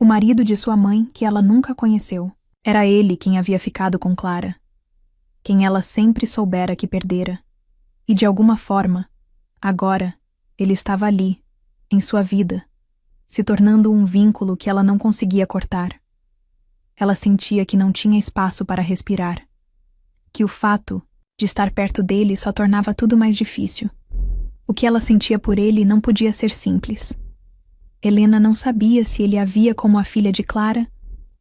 o marido de sua mãe que ela nunca conheceu. Era ele quem havia ficado com Clara, quem ela sempre soubera que perdera. E de alguma forma, agora, ele estava ali, em sua vida, se tornando um vínculo que ela não conseguia cortar. Ela sentia que não tinha espaço para respirar, que o fato de estar perto dele só tornava tudo mais difícil. O que ela sentia por ele não podia ser simples. Helena não sabia se ele a via como a filha de Clara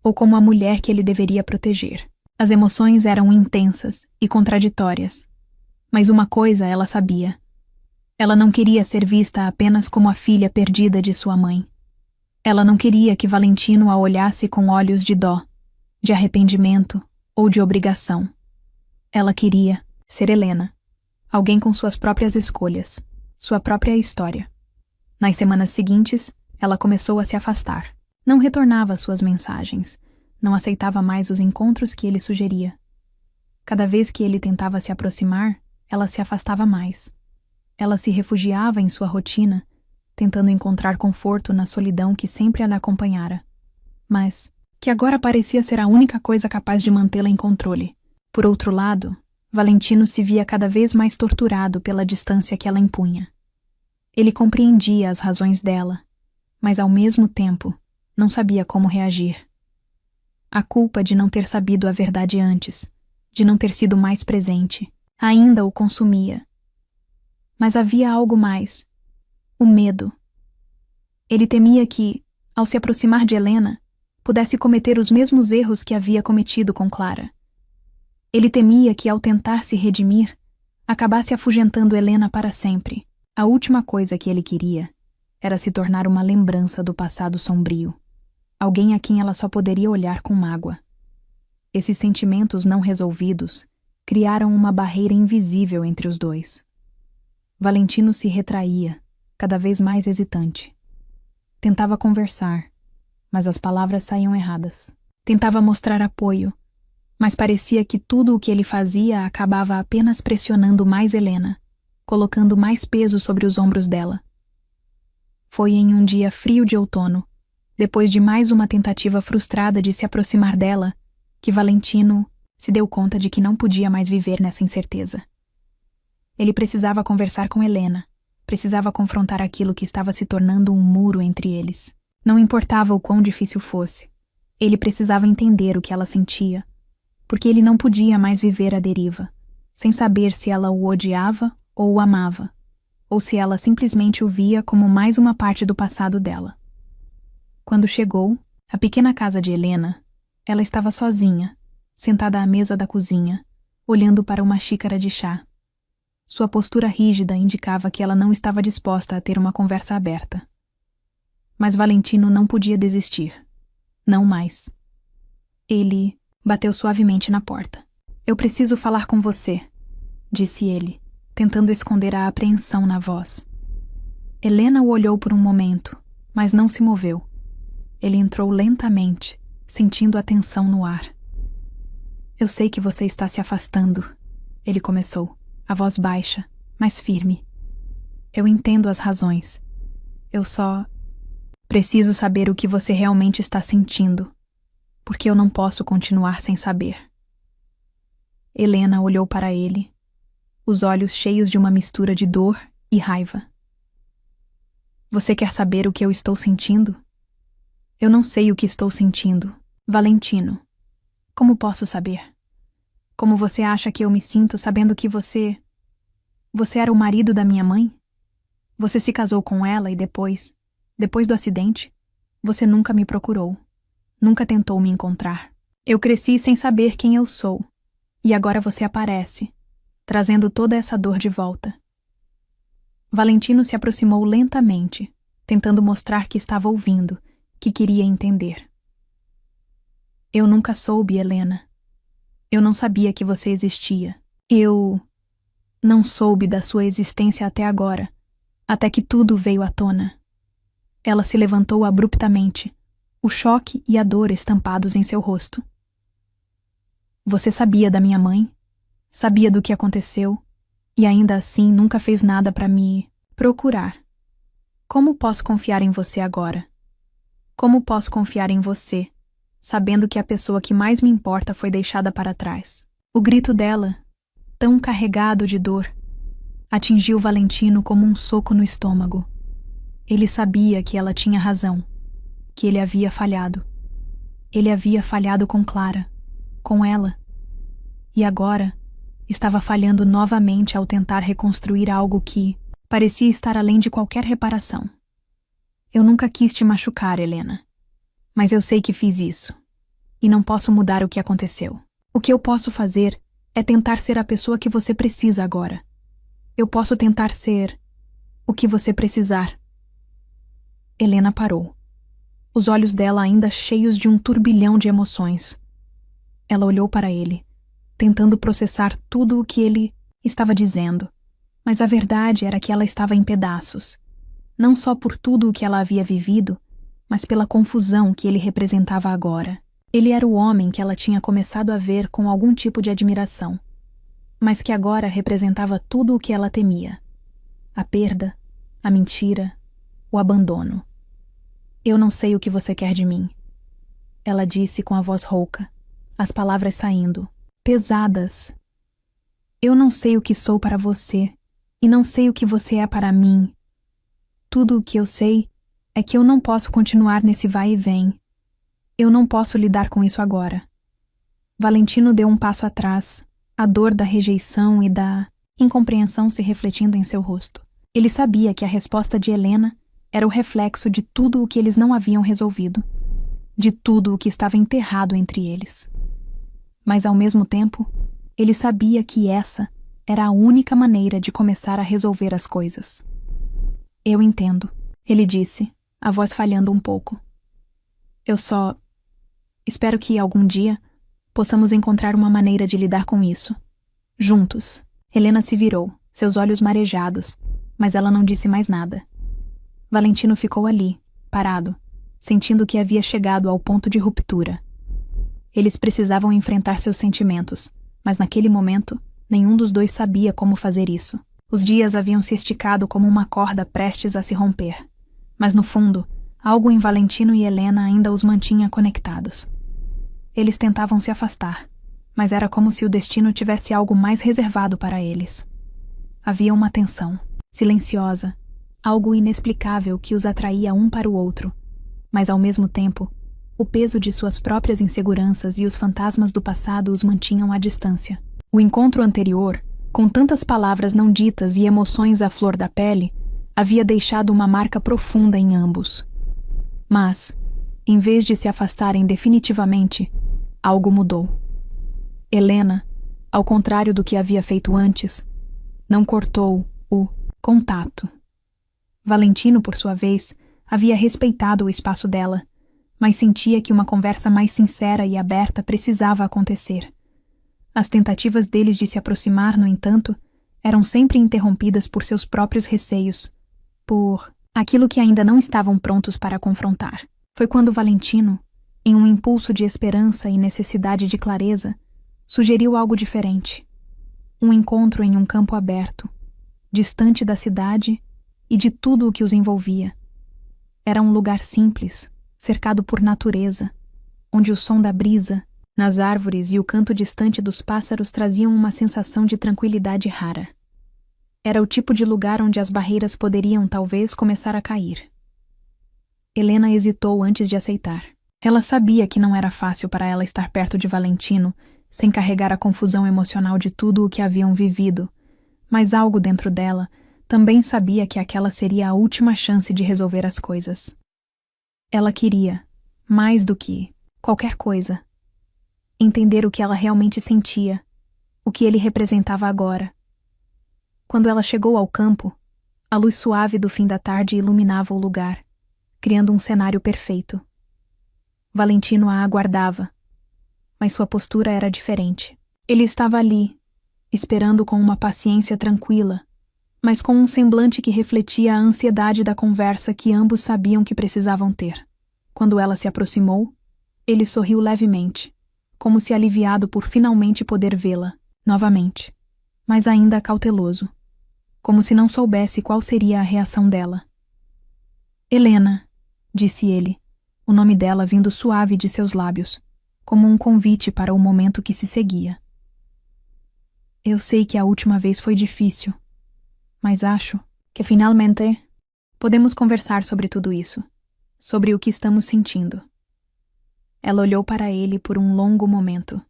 ou como a mulher que ele deveria proteger. As emoções eram intensas e contraditórias. Mas uma coisa ela sabia. Ela não queria ser vista apenas como a filha perdida de sua mãe. Ela não queria que Valentino a olhasse com olhos de dó, de arrependimento ou de obrigação. Ela queria ser Helena, alguém com suas próprias escolhas, sua própria história. Nas semanas seguintes, ela começou a se afastar. Não retornava às suas mensagens, não aceitava mais os encontros que ele sugeria. Cada vez que ele tentava se aproximar, ela se afastava mais. Ela se refugiava em sua rotina, tentando encontrar conforto na solidão que sempre a acompanhara, mas que agora parecia ser a única coisa capaz de mantê-la em controle. Por outro lado, Valentino se via cada vez mais torturado pela distância que ela impunha. Ele compreendia as razões dela, mas ao mesmo tempo não sabia como reagir. A culpa de não ter sabido a verdade antes, de não ter sido mais presente, ainda o consumia. Mas havia algo mais: o medo. Ele temia que, ao se aproximar de Helena, pudesse cometer os mesmos erros que havia cometido com Clara. Ele temia que, ao tentar se redimir, acabasse afugentando Helena para sempre. A última coisa que ele queria era se tornar uma lembrança do passado sombrio, alguém a quem ela só poderia olhar com mágoa. Esses sentimentos não resolvidos criaram uma barreira invisível entre os dois. Valentino se retraía, cada vez mais hesitante. Tentava conversar, mas as palavras saíam erradas. Tentava mostrar apoio, Mas parecia que tudo o que ele fazia acabava apenas pressionando mais Helena, colocando mais peso sobre os ombros dela. Foi em um dia frio de outono, depois de mais uma tentativa frustrada de se aproximar dela, que Valentino se deu conta de que não podia mais viver nessa incerteza. Ele precisava conversar com Helena, precisava confrontar aquilo que estava se tornando um muro entre eles. Não importava o quão difícil fosse, ele precisava entender o que ela sentia, porque ele não podia mais viver à deriva, sem saber se ela o odiava ou o amava, ou se ela simplesmente o via como mais uma parte do passado dela. Quando chegou, à pequena casa de Helena, ela estava sozinha, sentada à mesa da cozinha, olhando para uma xícara de chá. Sua postura rígida indicava que ela não estava disposta a ter uma conversa aberta. Mas Valentino não podia desistir. Não mais. Ele bateu suavemente na porta. "Eu preciso falar com você", disse ele, tentando esconder a apreensão na voz. Helena o olhou por um momento, mas não se moveu. Ele entrou lentamente, sentindo a tensão no ar. "Eu sei que você está se afastando", ele começou, a voz baixa, mas firme. "Eu entendo as razões. Eu só preciso saber o que você realmente está sentindo, porque eu não posso continuar sem saber." Helena olhou para ele, os olhos cheios de uma mistura de dor e raiva. "Você quer saber o que eu estou sentindo?" "Eu não sei o que estou sentindo, Valentino. Como posso saber? Como você acha que eu me sinto sabendo que você era o marido da minha mãe? Você se casou com ela e depois do acidente, você nunca me procurou, nunca tentou me encontrar. Eu cresci sem saber quem eu sou, e agora você aparece, trazendo toda essa dor de volta." Valentino se aproximou lentamente, tentando mostrar que estava ouvindo, que queria entender. "Eu nunca soube, Helena. Eu não sabia que você existia. Eu não soube da sua existência até agora, até que tudo veio à tona." Ela se levantou abruptamente, o choque e a dor estampados em seu rosto. "Você sabia da minha mãe? Sabia do que aconteceu? E ainda assim nunca fez nada para me procurar. Como posso confiar em você agora? Como posso confiar em você, sabendo que a pessoa que mais me importa foi deixada para trás?" O grito dela, tão carregado de dor, atingiu Valentino como um soco no estômago. Ele sabia que ela tinha razão, que ele havia falhado. Ele havia falhado com Clara, com ela. E agora estava falhando novamente ao tentar reconstruir algo que parecia estar além de qualquer reparação. "Eu nunca quis te machucar, Helena. Mas eu sei que fiz isso. E não posso mudar o que aconteceu. O que eu posso fazer é tentar ser a pessoa que você precisa agora. Eu posso tentar ser o que você precisar." Helena parou, os olhos dela ainda cheios de um turbilhão de emoções. Ela olhou para ele, tentando processar tudo o que ele estava dizendo, mas a verdade era que ela estava em pedaços, não só por tudo o que ela havia vivido, mas pela confusão que ele representava agora. Ele era o homem que ela tinha começado a ver com algum tipo de admiração, mas que agora representava tudo o que ela temia: a perda, a mentira, o abandono. "Eu não sei o que você quer de mim", ela disse com a voz rouca, as palavras saindo, pesadas. "Eu não sei o que sou para você, e não sei o que você é para mim. Tudo o que eu sei é que eu não posso continuar nesse vai e vem. Eu não posso lidar com isso agora." Valentino deu um passo atrás, a dor da rejeição e da incompreensão se refletindo em seu rosto. Ele sabia que a resposta de Helena era o reflexo de tudo o que eles não haviam resolvido, de tudo o que estava enterrado entre eles. Mas, ao mesmo tempo, ele sabia que essa era a única maneira de começar a resolver as coisas. "Eu entendo", ele disse, a voz falhando um pouco. "Eu só espero que, algum dia, possamos encontrar uma maneira de lidar com isso. Juntos." Helena se virou, seus olhos marejados, mas ela não disse mais nada. Valentino ficou ali, parado, sentindo que havia chegado ao ponto de ruptura. Eles precisavam enfrentar seus sentimentos, mas naquele momento, nenhum dos dois sabia como fazer isso. Os dias haviam se esticado como uma corda prestes a se romper. Mas no fundo, algo em Valentino e Helena ainda os mantinha conectados. Eles tentavam se afastar, mas era como se o destino tivesse algo mais reservado para eles. Havia uma tensão, silenciosa, algo inexplicável que os atraía um para o outro, mas ao mesmo tempo, o peso de suas próprias inseguranças e os fantasmas do passado os mantinham à distância. O encontro anterior, com tantas palavras não ditas e emoções à flor da pele, havia deixado uma marca profunda em ambos. Mas, em vez de se afastarem definitivamente, algo mudou. Helena, ao contrário do que havia feito antes, não cortou o contato. Valentino, por sua vez, havia respeitado o espaço dela, mas sentia que uma conversa mais sincera e aberta precisava acontecer. As tentativas deles de se aproximar, no entanto, eram sempre interrompidas por seus próprios receios, por aquilo que ainda não estavam prontos para confrontar. Foi quando Valentino, em um impulso de esperança e necessidade de clareza, sugeriu algo diferente. Um encontro em um campo aberto, distante da cidade e de tudo o que os envolvia. Era um lugar simples, cercado por natureza, onde o som da brisa nas árvores e o canto distante dos pássaros traziam uma sensação de tranquilidade rara. Era o tipo de lugar onde as barreiras poderiam, talvez, começar a cair. Helena hesitou antes de aceitar. Ela sabia que não era fácil para ela estar perto de Valentino, sem carregar a confusão emocional de tudo o que haviam vivido, mas algo dentro dela também sabia que aquela seria a última chance de resolver as coisas. Ela queria, mais do que qualquer coisa, entender o que ela realmente sentia, o que ele representava agora. Quando ela chegou ao campo, a luz suave do fim da tarde iluminava o lugar, criando um cenário perfeito. Valentino a aguardava, mas sua postura era diferente. Ele estava ali, esperando com uma paciência tranquila, mas com um semblante que refletia a ansiedade da conversa que ambos sabiam que precisavam ter. Quando ela se aproximou, ele sorriu levemente, como se aliviado por finalmente poder vê-la, novamente, mas ainda cauteloso, como se não soubesse qual seria a reação dela. Helena, disse ele, o nome dela vindo suave de seus lábios, como um convite para o momento que se seguia. Eu sei que a última vez foi difícil, mas acho que finalmente podemos conversar sobre tudo isso, sobre o que estamos sentindo. Ela olhou para ele por um longo momento,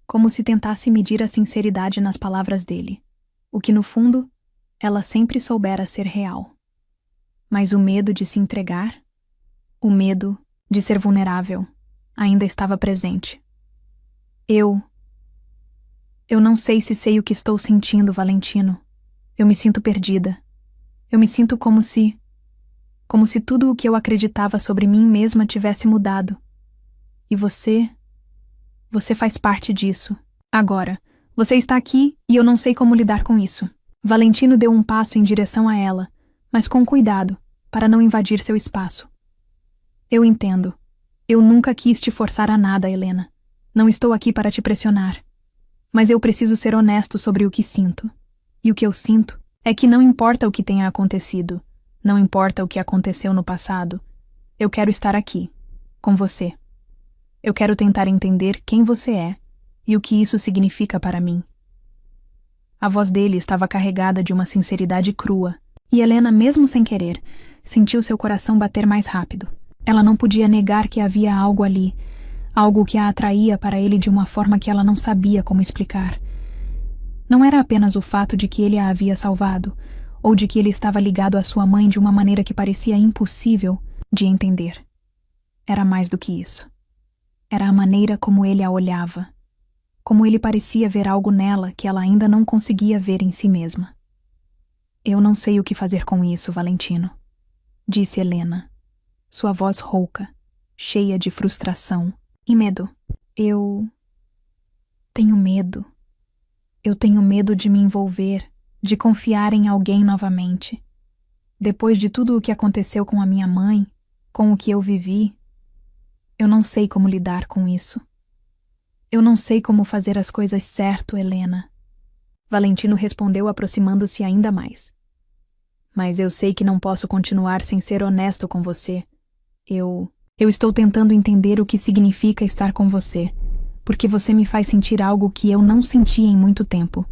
como se tentasse medir a sinceridade nas palavras dele, o que no fundo ela sempre soubera ser real. Mas o medo de se entregar, o medo de ser vulnerável, ainda estava presente. Eu não sei se sei o que estou sentindo, Valentino. Eu me sinto perdida. Eu me sinto como se tudo o que eu acreditava sobre mim mesma tivesse mudado. E você faz parte disso. Agora, você está aqui e eu não sei como lidar com isso. Valentino deu um passo em direção a ela, mas com cuidado, para não invadir seu espaço. Eu entendo. Eu nunca quis te forçar a nada, Helena. Não estou aqui para te pressionar. Mas eu preciso ser honesto sobre o que sinto. E o que eu sinto é que não importa o que tenha acontecido, não importa o que aconteceu no passado, eu quero estar aqui, com você. Eu quero tentar entender quem você é e o que isso significa para mim. A voz dele estava carregada de uma sinceridade crua, e Helena, mesmo sem querer, sentiu seu coração bater mais rápido. Ela não podia negar que havia algo ali, algo que a atraía para ele de uma forma que ela não sabia como explicar. Não era apenas o fato de que ele a havia salvado, ou de que ele estava ligado à sua mãe de uma maneira que parecia impossível de entender. Era mais do que isso. Era a maneira como ele a olhava, como ele parecia ver algo nela que ela ainda não conseguia ver em si mesma. Eu não sei o que fazer com isso, Valentino, disse Helena, sua voz rouca, cheia de frustração e medo. Eu tenho medo. Eu tenho medo de me envolver, de confiar em alguém novamente. Depois de tudo o que aconteceu com a minha mãe, com o que eu vivi, eu não sei como lidar com isso. Eu não sei como fazer as coisas certo, Helena. Valentino respondeu, aproximando-se ainda mais. Mas eu sei que não posso continuar sem ser honesto com você. Eu estou tentando entender o que significa estar com você, porque você me faz sentir algo que eu não senti em muito tempo.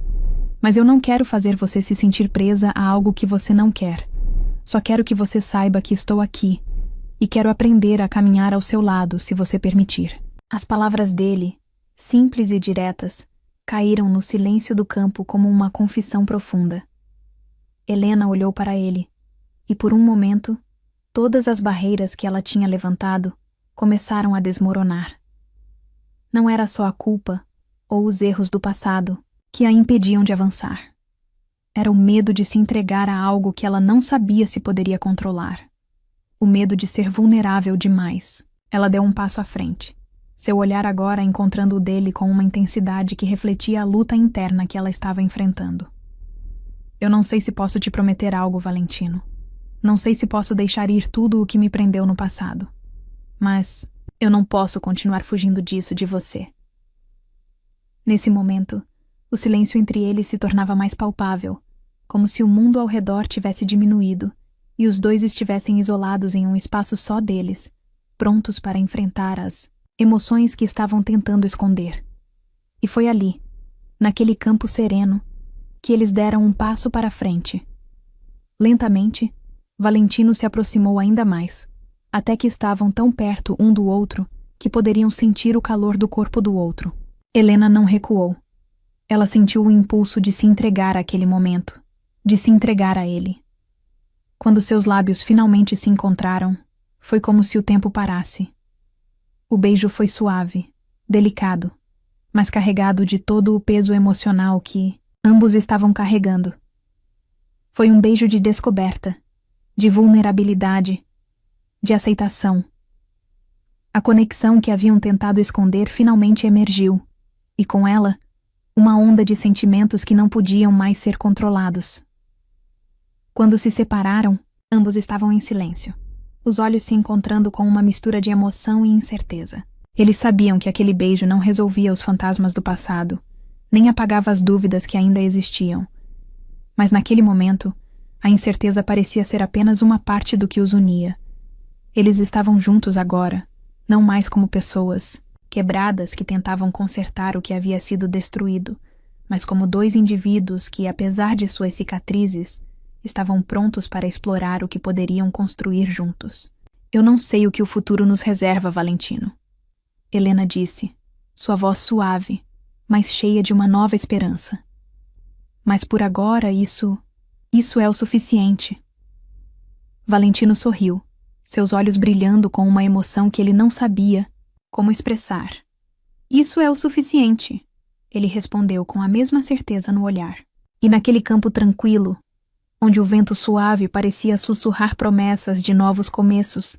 Mas eu não quero fazer você se sentir presa a algo que você não quer. Só quero que você saiba que estou aqui, e quero aprender a caminhar ao seu lado, se você permitir. As palavras dele, simples e diretas, caíram no silêncio do campo como uma confissão profunda. Helena olhou para ele, e por um momento, todas as barreiras que ela tinha levantado começaram a desmoronar. Não era só a culpa ou os erros do passado que a impediam de avançar. Era o medo de se entregar a algo que ela não sabia se poderia controlar. O medo de ser vulnerável demais. Ela deu um passo à frente, seu olhar agora encontrando o dele com uma intensidade que refletia a luta interna que ela estava enfrentando. Eu não sei se posso te prometer algo, Valentino. Não sei se posso deixar ir tudo o que me prendeu no passado. Mas eu não posso continuar fugindo disso de você. Nesse momento, o silêncio entre eles se tornava mais palpável, como se o mundo ao redor tivesse diminuído e os dois estivessem isolados em um espaço só deles, prontos para enfrentar as emoções que estavam tentando esconder. E foi ali, naquele campo sereno, que eles deram um passo para frente. Lentamente, Valentino se aproximou ainda mais, até que estavam tão perto um do outro que poderiam sentir o calor do corpo do outro. Helena não recuou. Ela sentiu o impulso de se entregar àquele momento, de se entregar a ele. Quando seus lábios finalmente se encontraram, foi como se o tempo parasse. O beijo foi suave, delicado, mas carregado de todo o peso emocional que ambos estavam carregando. Foi um beijo de descoberta, de vulnerabilidade, de aceitação. A conexão que haviam tentado esconder finalmente emergiu, e com ela, uma onda de sentimentos que não podiam mais ser controlados. Quando se separaram, ambos estavam em silêncio, os olhos se encontrando com uma mistura de emoção e incerteza. Eles sabiam que aquele beijo não resolvia os fantasmas do passado, nem apagava as dúvidas que ainda existiam. Mas naquele momento, a incerteza parecia ser apenas uma parte do que os unia. Eles estavam juntos agora, não mais como pessoas, quebradas que tentavam consertar o que havia sido destruído, mas como dois indivíduos que, apesar de suas cicatrizes, estavam prontos para explorar o que poderiam construir juntos. Eu não sei o que o futuro nos reserva, Valentino. Helena disse, sua voz suave, mas cheia de uma nova esperança. Mas por agora isso é o suficiente. Valentino sorriu, seus olhos brilhando com uma emoção que ele não sabia como expressar. Isso é o suficiente, ele respondeu com a mesma certeza no olhar. E naquele campo tranquilo, onde o vento suave parecia sussurrar promessas de novos começos,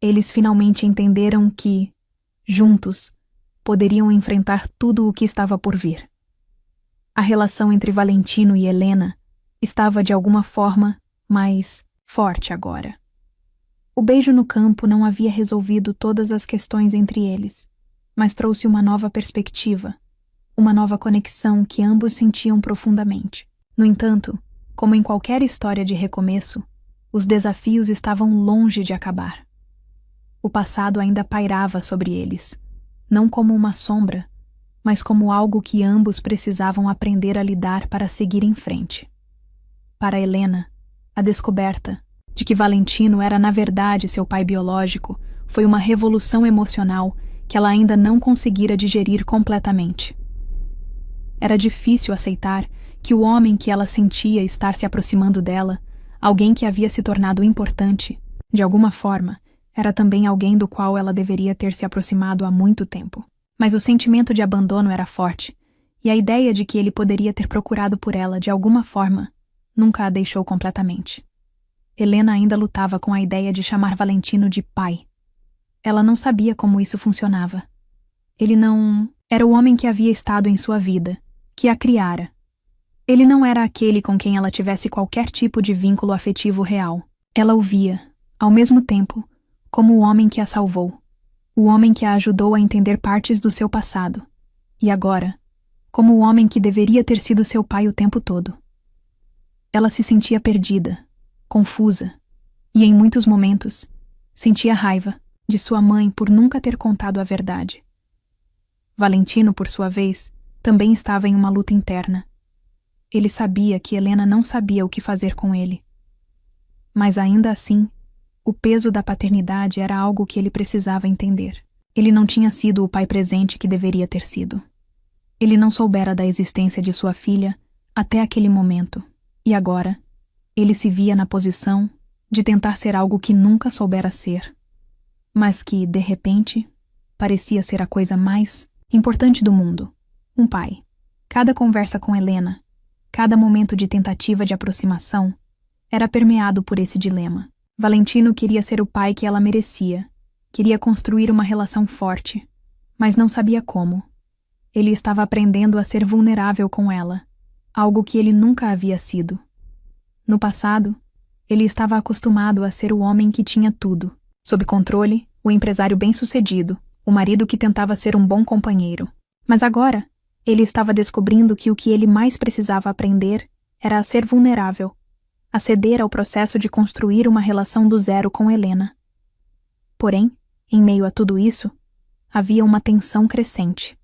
eles finalmente entenderam que, juntos, poderiam enfrentar tudo o que estava por vir. A relação entre Valentino e Helena estava de alguma forma mais forte agora. O beijo no campo não havia resolvido todas as questões entre eles, mas trouxe uma nova perspectiva, uma nova conexão que ambos sentiam profundamente. No entanto, como em qualquer história de recomeço, os desafios estavam longe de acabar. O passado ainda pairava sobre eles, não como uma sombra, mas como algo que ambos precisavam aprender a lidar para seguir em frente. Para Helena, a descoberta de que Valentino era na verdade seu pai biológico foi uma revolução emocional que ela ainda não conseguira digerir completamente. Era difícil aceitar que o homem que ela sentia estar se aproximando dela, alguém que havia se tornado importante, de alguma forma, era também alguém do qual ela deveria ter se aproximado há muito tempo. Mas o sentimento de abandono era forte, e a ideia de que ele poderia ter procurado por ela de alguma forma nunca a deixou completamente. Helena ainda lutava com a ideia de chamar Valentino de pai. Ela não sabia como isso funcionava. Ele não era o homem que havia estado em sua vida, que a criara. Ele não era aquele com quem ela tivesse qualquer tipo de vínculo afetivo real. Ela o via, ao mesmo tempo, como o homem que a salvou, o homem que a ajudou a entender partes do seu passado, E agora, como o homem que deveria ter sido seu pai o tempo todo. Ela se sentia perdida, confusa, e em muitos momentos, sentia raiva de sua mãe por nunca ter contado a verdade. Valentino, por sua vez, também estava em uma luta interna. Ele sabia que Helena não sabia o que fazer com ele. Mas ainda assim, o peso da paternidade era algo que ele precisava entender. Ele não tinha sido o pai presente que deveria ter sido. Ele não soubera da existência de sua filha até aquele momento, e agora, ele se via na posição de tentar ser algo que nunca soubera ser, mas que, de repente, parecia ser a coisa mais importante do mundo: um pai. Cada conversa com Helena, cada momento de tentativa de aproximação, era permeado por esse dilema. Valentino queria ser o pai que ela merecia, queria construir uma relação forte, mas não sabia como. Ele estava aprendendo a ser vulnerável com ela, algo que ele nunca havia sido. No passado, ele estava acostumado a ser o homem que tinha tudo, sob controle, o empresário bem-sucedido, o marido que tentava ser um bom companheiro. Mas agora, ele estava descobrindo que o que ele mais precisava aprender era a ser vulnerável, a ceder ao processo de construir uma relação do zero com Helena. Porém, em meio a tudo isso, havia uma tensão crescente.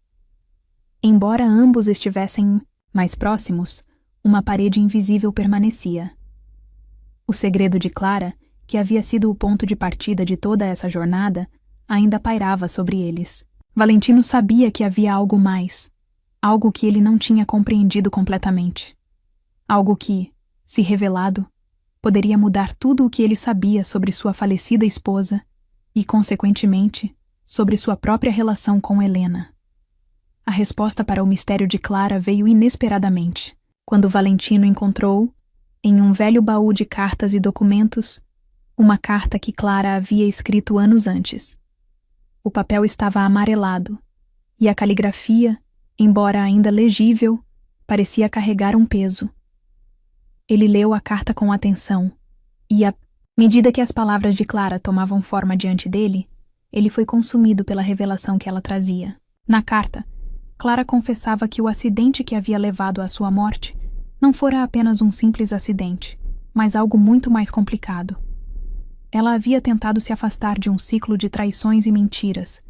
Embora ambos estivessem mais próximos, uma parede invisível permanecia. O segredo de Clara, que havia sido o ponto de partida de toda essa jornada, ainda pairava sobre eles. Valentino sabia que havia algo mais, algo que ele não tinha compreendido completamente. Algo que, se revelado, poderia mudar tudo o que ele sabia sobre sua falecida esposa e, consequentemente, sobre sua própria relação com Helena. A resposta para o mistério de Clara veio inesperadamente, quando Valentino encontrou, em um velho baú de cartas e documentos, uma carta que Clara havia escrito anos antes. O papel estava amarelado, e a caligrafia, embora ainda legível, parecia carregar um peso. Ele leu a carta com atenção, e à medida que as palavras de Clara tomavam forma diante dele, ele foi consumido pela revelação que ela trazia. Na carta, Clara confessava que o acidente que havia levado à sua morte não fora apenas um simples acidente, mas algo muito mais complicado. Ela havia tentado se afastar de um ciclo de traições e mentiras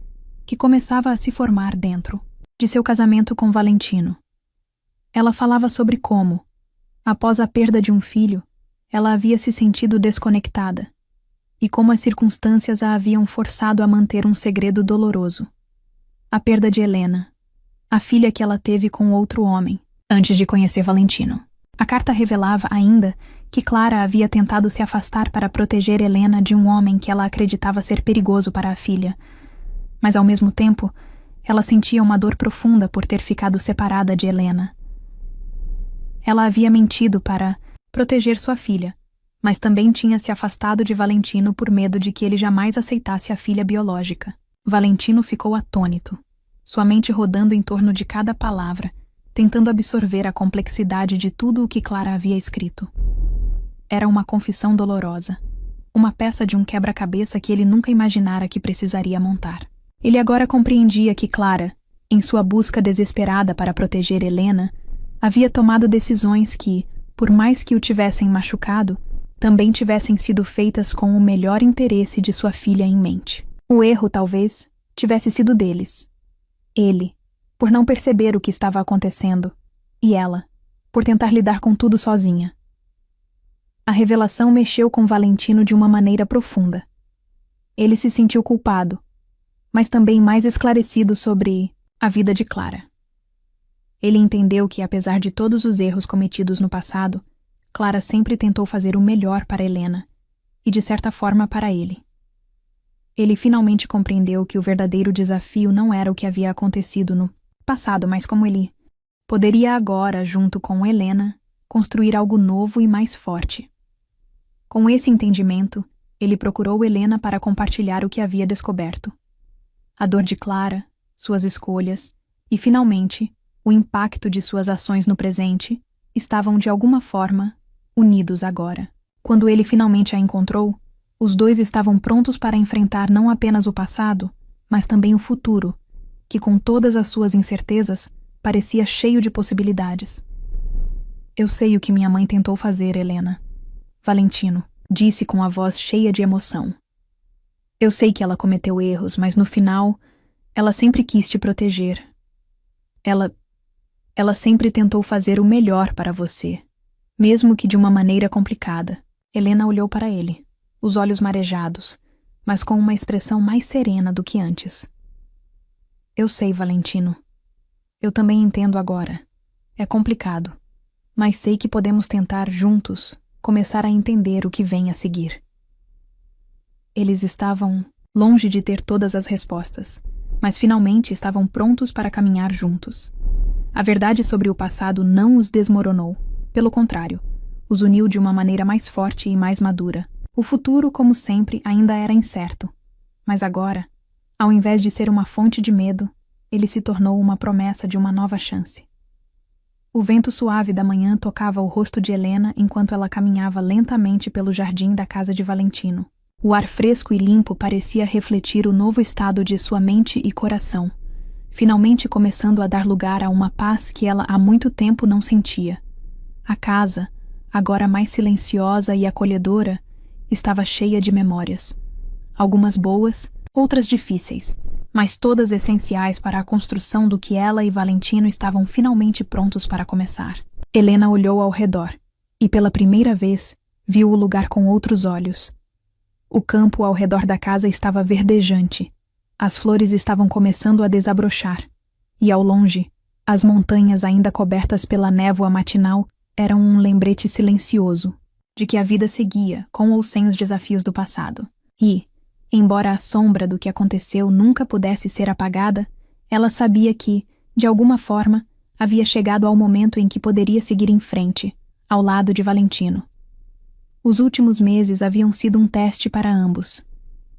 que começava a se formar dentro de seu casamento com Valentino. Ela falava sobre como, após a perda de um filho, ela havia se sentido desconectada e como as circunstâncias a haviam forçado a manter um segredo doloroso. A perda de Helena, a filha que ela teve com outro homem, antes de conhecer Valentino. A carta revelava ainda que Clara havia tentado se afastar para proteger Helena de um homem que ela acreditava ser perigoso para a filha, mas ao mesmo tempo, ela sentia uma dor profunda por ter ficado separada de Helena. Ela havia mentido para proteger sua filha, mas também tinha se afastado de Valentino por medo de que ele jamais aceitasse a filha biológica. Valentino ficou atônito, sua mente rodando em torno de cada palavra, tentando absorver a complexidade de tudo o que Clara havia escrito. Era uma confissão dolorosa, uma peça de um quebra-cabeça que ele nunca imaginara que precisaria montar. Ele agora compreendia que Clara, em sua busca desesperada para proteger Helena, havia tomado decisões que, por mais que o tivessem machucado, também tivessem sido feitas com o melhor interesse de sua filha em mente. O erro, talvez, tivesse sido deles. Ele, por não perceber o que estava acontecendo, e ela, por tentar lidar com tudo sozinha. A revelação mexeu com Valentino de uma maneira profunda. Ele se sentiu culpado, mas também mais esclarecido sobre a vida de Clara. Ele entendeu que, apesar de todos os erros cometidos no passado, Clara sempre tentou fazer o melhor para Helena, e de certa forma para ele. Ele finalmente compreendeu que o verdadeiro desafio não era o que havia acontecido no passado, mas como ele poderia agora, junto com Helena, construir algo novo e mais forte. Com esse entendimento, ele procurou Helena para compartilhar o que havia descoberto. A dor de Clara, suas escolhas e, finalmente, o impacto de suas ações no presente estavam de alguma forma unidos agora. Quando ele finalmente a encontrou, os dois estavam prontos para enfrentar não apenas o passado, mas também o futuro, que com todas as suas incertezas, parecia cheio de possibilidades. Eu sei o que minha mãe tentou fazer, Helena. Valentino disse com a voz cheia de emoção. Eu sei que ela cometeu erros, mas no final, ela sempre quis te proteger. Ela sempre tentou fazer o melhor para você, mesmo que de uma maneira complicada. Helena olhou para ele, os olhos marejados, mas com uma expressão mais serena do que antes. Eu sei, Valentino. Eu também entendo agora. É complicado, mas sei que podemos tentar, juntos, começar a entender o que vem a seguir. Eles estavam longe de ter todas as respostas, mas finalmente estavam prontos para caminhar juntos. A verdade sobre o passado não os desmoronou. Pelo contrário, os uniu de uma maneira mais forte e mais madura. O futuro, como sempre, ainda era incerto. Mas agora, ao invés de ser uma fonte de medo, ele se tornou uma promessa de uma nova chance. O vento suave da manhã tocava o rosto de Helena enquanto ela caminhava lentamente pelo jardim da casa de Valentino. O ar fresco e limpo parecia refletir o novo estado de sua mente e coração, finalmente começando a dar lugar a uma paz que ela há muito tempo não sentia. A casa, agora mais silenciosa e acolhedora, estava cheia de memórias. Algumas boas, outras difíceis, mas todas essenciais para a construção do que ela e Valentino estavam finalmente prontos para começar. Helena olhou ao redor e, pela primeira vez, viu o lugar com outros olhos. O campo ao redor da casa estava verdejante. As flores estavam começando a desabrochar, e ao longe, as montanhas ainda cobertas pela névoa matinal eram um lembrete silencioso de que a vida seguia com ou sem os desafios do passado. E, embora a sombra do que aconteceu nunca pudesse ser apagada, ela sabia que, de alguma forma, havia chegado ao momento em que poderia seguir em frente, ao lado de Valentino. Os últimos meses haviam sido um teste para ambos.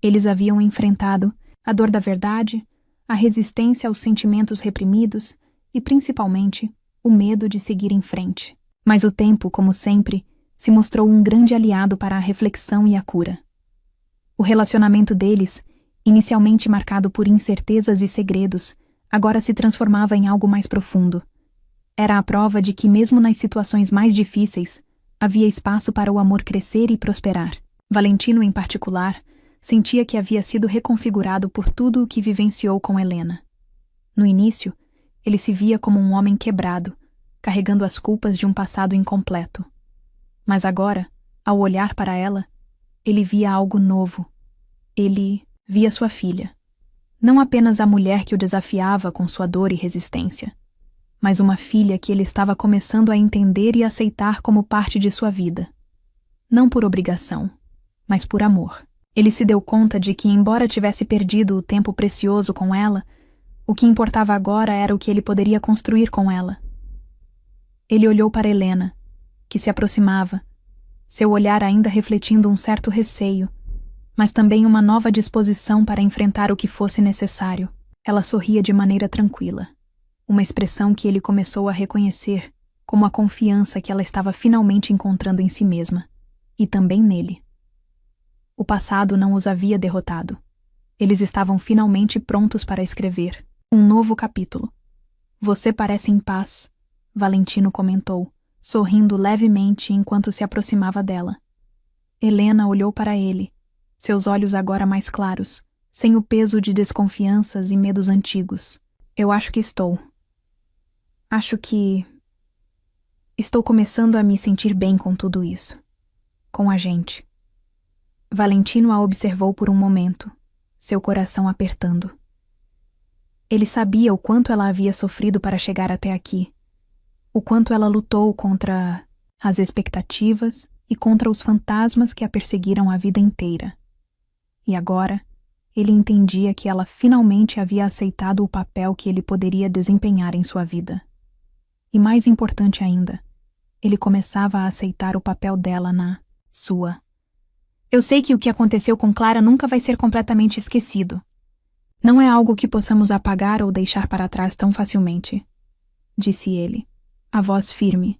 Eles haviam enfrentado a dor da verdade, a resistência aos sentimentos reprimidos e, principalmente, o medo de seguir em frente. Mas o tempo, como sempre, se mostrou um grande aliado para a reflexão e a cura. O relacionamento deles, inicialmente marcado por incertezas e segredos, agora se transformava em algo mais profundo. Era a prova de que, mesmo nas situações mais difíceis, havia espaço para o amor crescer e prosperar. Valentino, em particular, sentia que havia sido reconfigurado por tudo o que vivenciou com Helena. No início, ele se via como um homem quebrado, carregando as culpas de um passado incompleto. Mas agora, ao olhar para ela, ele via algo novo. Ele via sua filha. Não apenas a mulher que o desafiava com sua dor e resistência, mas uma filha que ele estava começando a entender e aceitar como parte de sua vida. Não por obrigação, mas por amor. Ele se deu conta de que, embora tivesse perdido o tempo precioso com ela, o que importava agora era o que ele poderia construir com ela. Ele olhou para Helena, que se aproximava, seu olhar ainda refletindo um certo receio, mas também uma nova disposição para enfrentar o que fosse necessário. Ela sorria de maneira tranquila, uma expressão que ele começou a reconhecer como a confiança que ela estava finalmente encontrando em si mesma, e também nele. O passado não os havia derrotado. Eles estavam finalmente prontos para escrever um novo capítulo. Você parece em paz, Valentino comentou, sorrindo levemente enquanto se aproximava dela. Helena olhou para ele, seus olhos agora mais claros, sem o peso de desconfianças e medos antigos. Eu acho que estou. Acho que estou começando a me sentir bem com tudo isso. Com a gente. Valentino a observou por um momento, seu coração apertando. Ele sabia o quanto ela havia sofrido para chegar até aqui, o quanto ela lutou contra as expectativas e contra os fantasmas que a perseguiram a vida inteira. E agora, ele entendia que ela finalmente havia aceitado o papel que ele poderia desempenhar em sua vida. E mais importante ainda, ele começava a aceitar o papel dela na sua. Eu sei que o que aconteceu com Clara nunca vai ser completamente esquecido. Não é algo que possamos apagar ou deixar para trás tão facilmente, disse ele, a voz firme,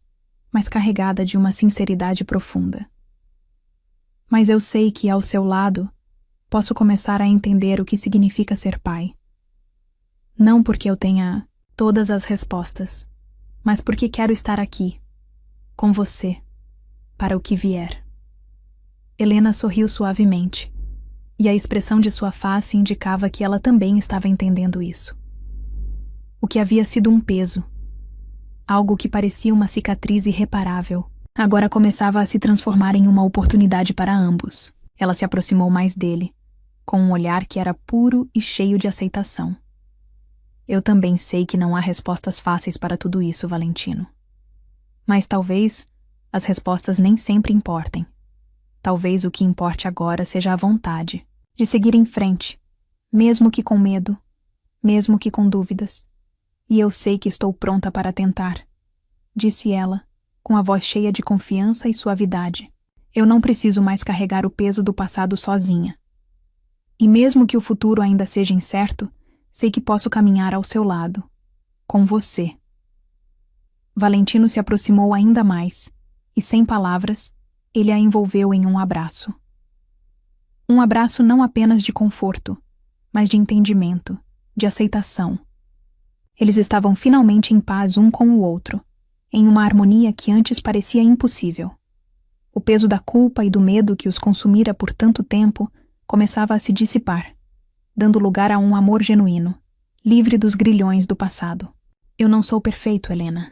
mas carregada de uma sinceridade profunda. Mas eu sei que, ao seu lado, posso começar a entender o que significa ser pai. Não porque eu tenha todas as respostas, mas porque quero estar aqui, com você, para o que vier. Helena sorriu suavemente, e a expressão de sua face indicava que ela também estava entendendo isso. O que havia sido um peso, algo que parecia uma cicatriz irreparável, agora começava a se transformar em uma oportunidade para ambos. Ela se aproximou mais dele, com um olhar que era puro e cheio de aceitação. Eu também sei que não há respostas fáceis para tudo isso, Valentino. Mas talvez as respostas nem sempre importem. Talvez o que importe agora seja a vontade de seguir em frente, mesmo que com medo, mesmo que com dúvidas. E eu sei que estou pronta para tentar, disse ela, com a voz cheia de confiança e suavidade. Eu não preciso mais carregar o peso do passado sozinha. E mesmo que o futuro ainda seja incerto, sei que posso caminhar ao seu lado, com você. Valentino se aproximou ainda mais, e sem palavras, ele a envolveu em um abraço. Um abraço não apenas de conforto, mas de entendimento, de aceitação. Eles estavam finalmente em paz um com o outro, em uma harmonia que antes parecia impossível. O peso da culpa e do medo que os consumira por tanto tempo começava a se dissipar, dando lugar a um amor genuíno, livre dos grilhões do passado. Eu não sou perfeito, Helena.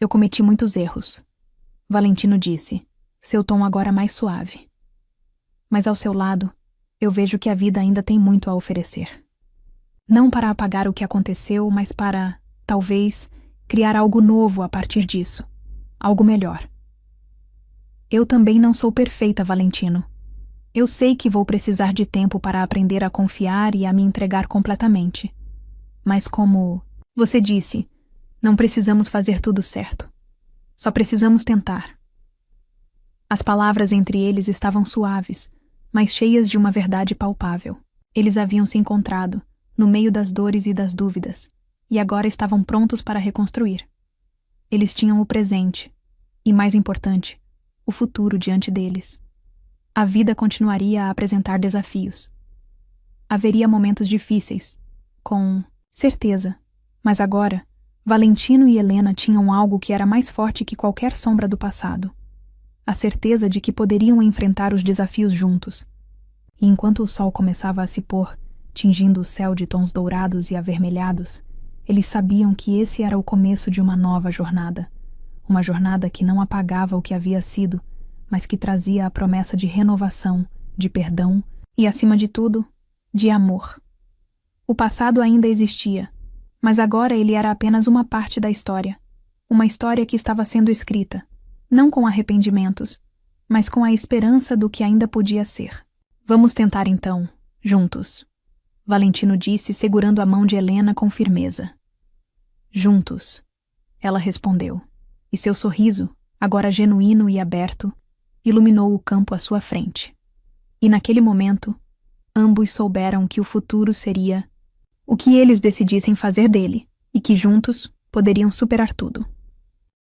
Eu cometi muitos erros. Valentino disse, seu tom agora mais suave. Mas ao seu lado, eu vejo que a vida ainda tem muito a oferecer. Não para apagar o que aconteceu, mas para, talvez, criar algo novo a partir disso. Algo melhor. Eu também não sou perfeita, Valentino. Eu sei que vou precisar de tempo para aprender a confiar e a me entregar completamente. Mas como você disse, não precisamos fazer tudo certo. Só precisamos tentar. As palavras entre eles estavam suaves, mas cheias de uma verdade palpável. Eles haviam se encontrado, no meio das dores e das dúvidas, e agora estavam prontos para reconstruir. Eles tinham o presente, e mais importante, o futuro diante deles. A vida continuaria a apresentar desafios. Haveria momentos difíceis, com certeza, mas agora, Valentino e Helena tinham algo que era mais forte que qualquer sombra do passado. A certeza de que poderiam enfrentar os desafios juntos. E enquanto o sol começava a se pôr, tingindo o céu de tons dourados e avermelhados, eles sabiam que esse era o começo de uma nova jornada. Uma jornada que não apagava o que havia sido, mas que trazia a promessa de renovação, de perdão e, acima de tudo, de amor. O passado ainda existia, mas agora ele era apenas uma parte da história. Uma história que estava sendo escrita, não com arrependimentos, mas com a esperança do que ainda podia ser. Vamos tentar então, juntos. Valentino disse, segurando a mão de Helena com firmeza. Juntos, ela respondeu, e seu sorriso, agora genuíno e aberto, iluminou o campo à sua frente. E naquele momento, ambos souberam que o futuro seria o que eles decidissem fazer dele, e que juntos poderiam superar tudo.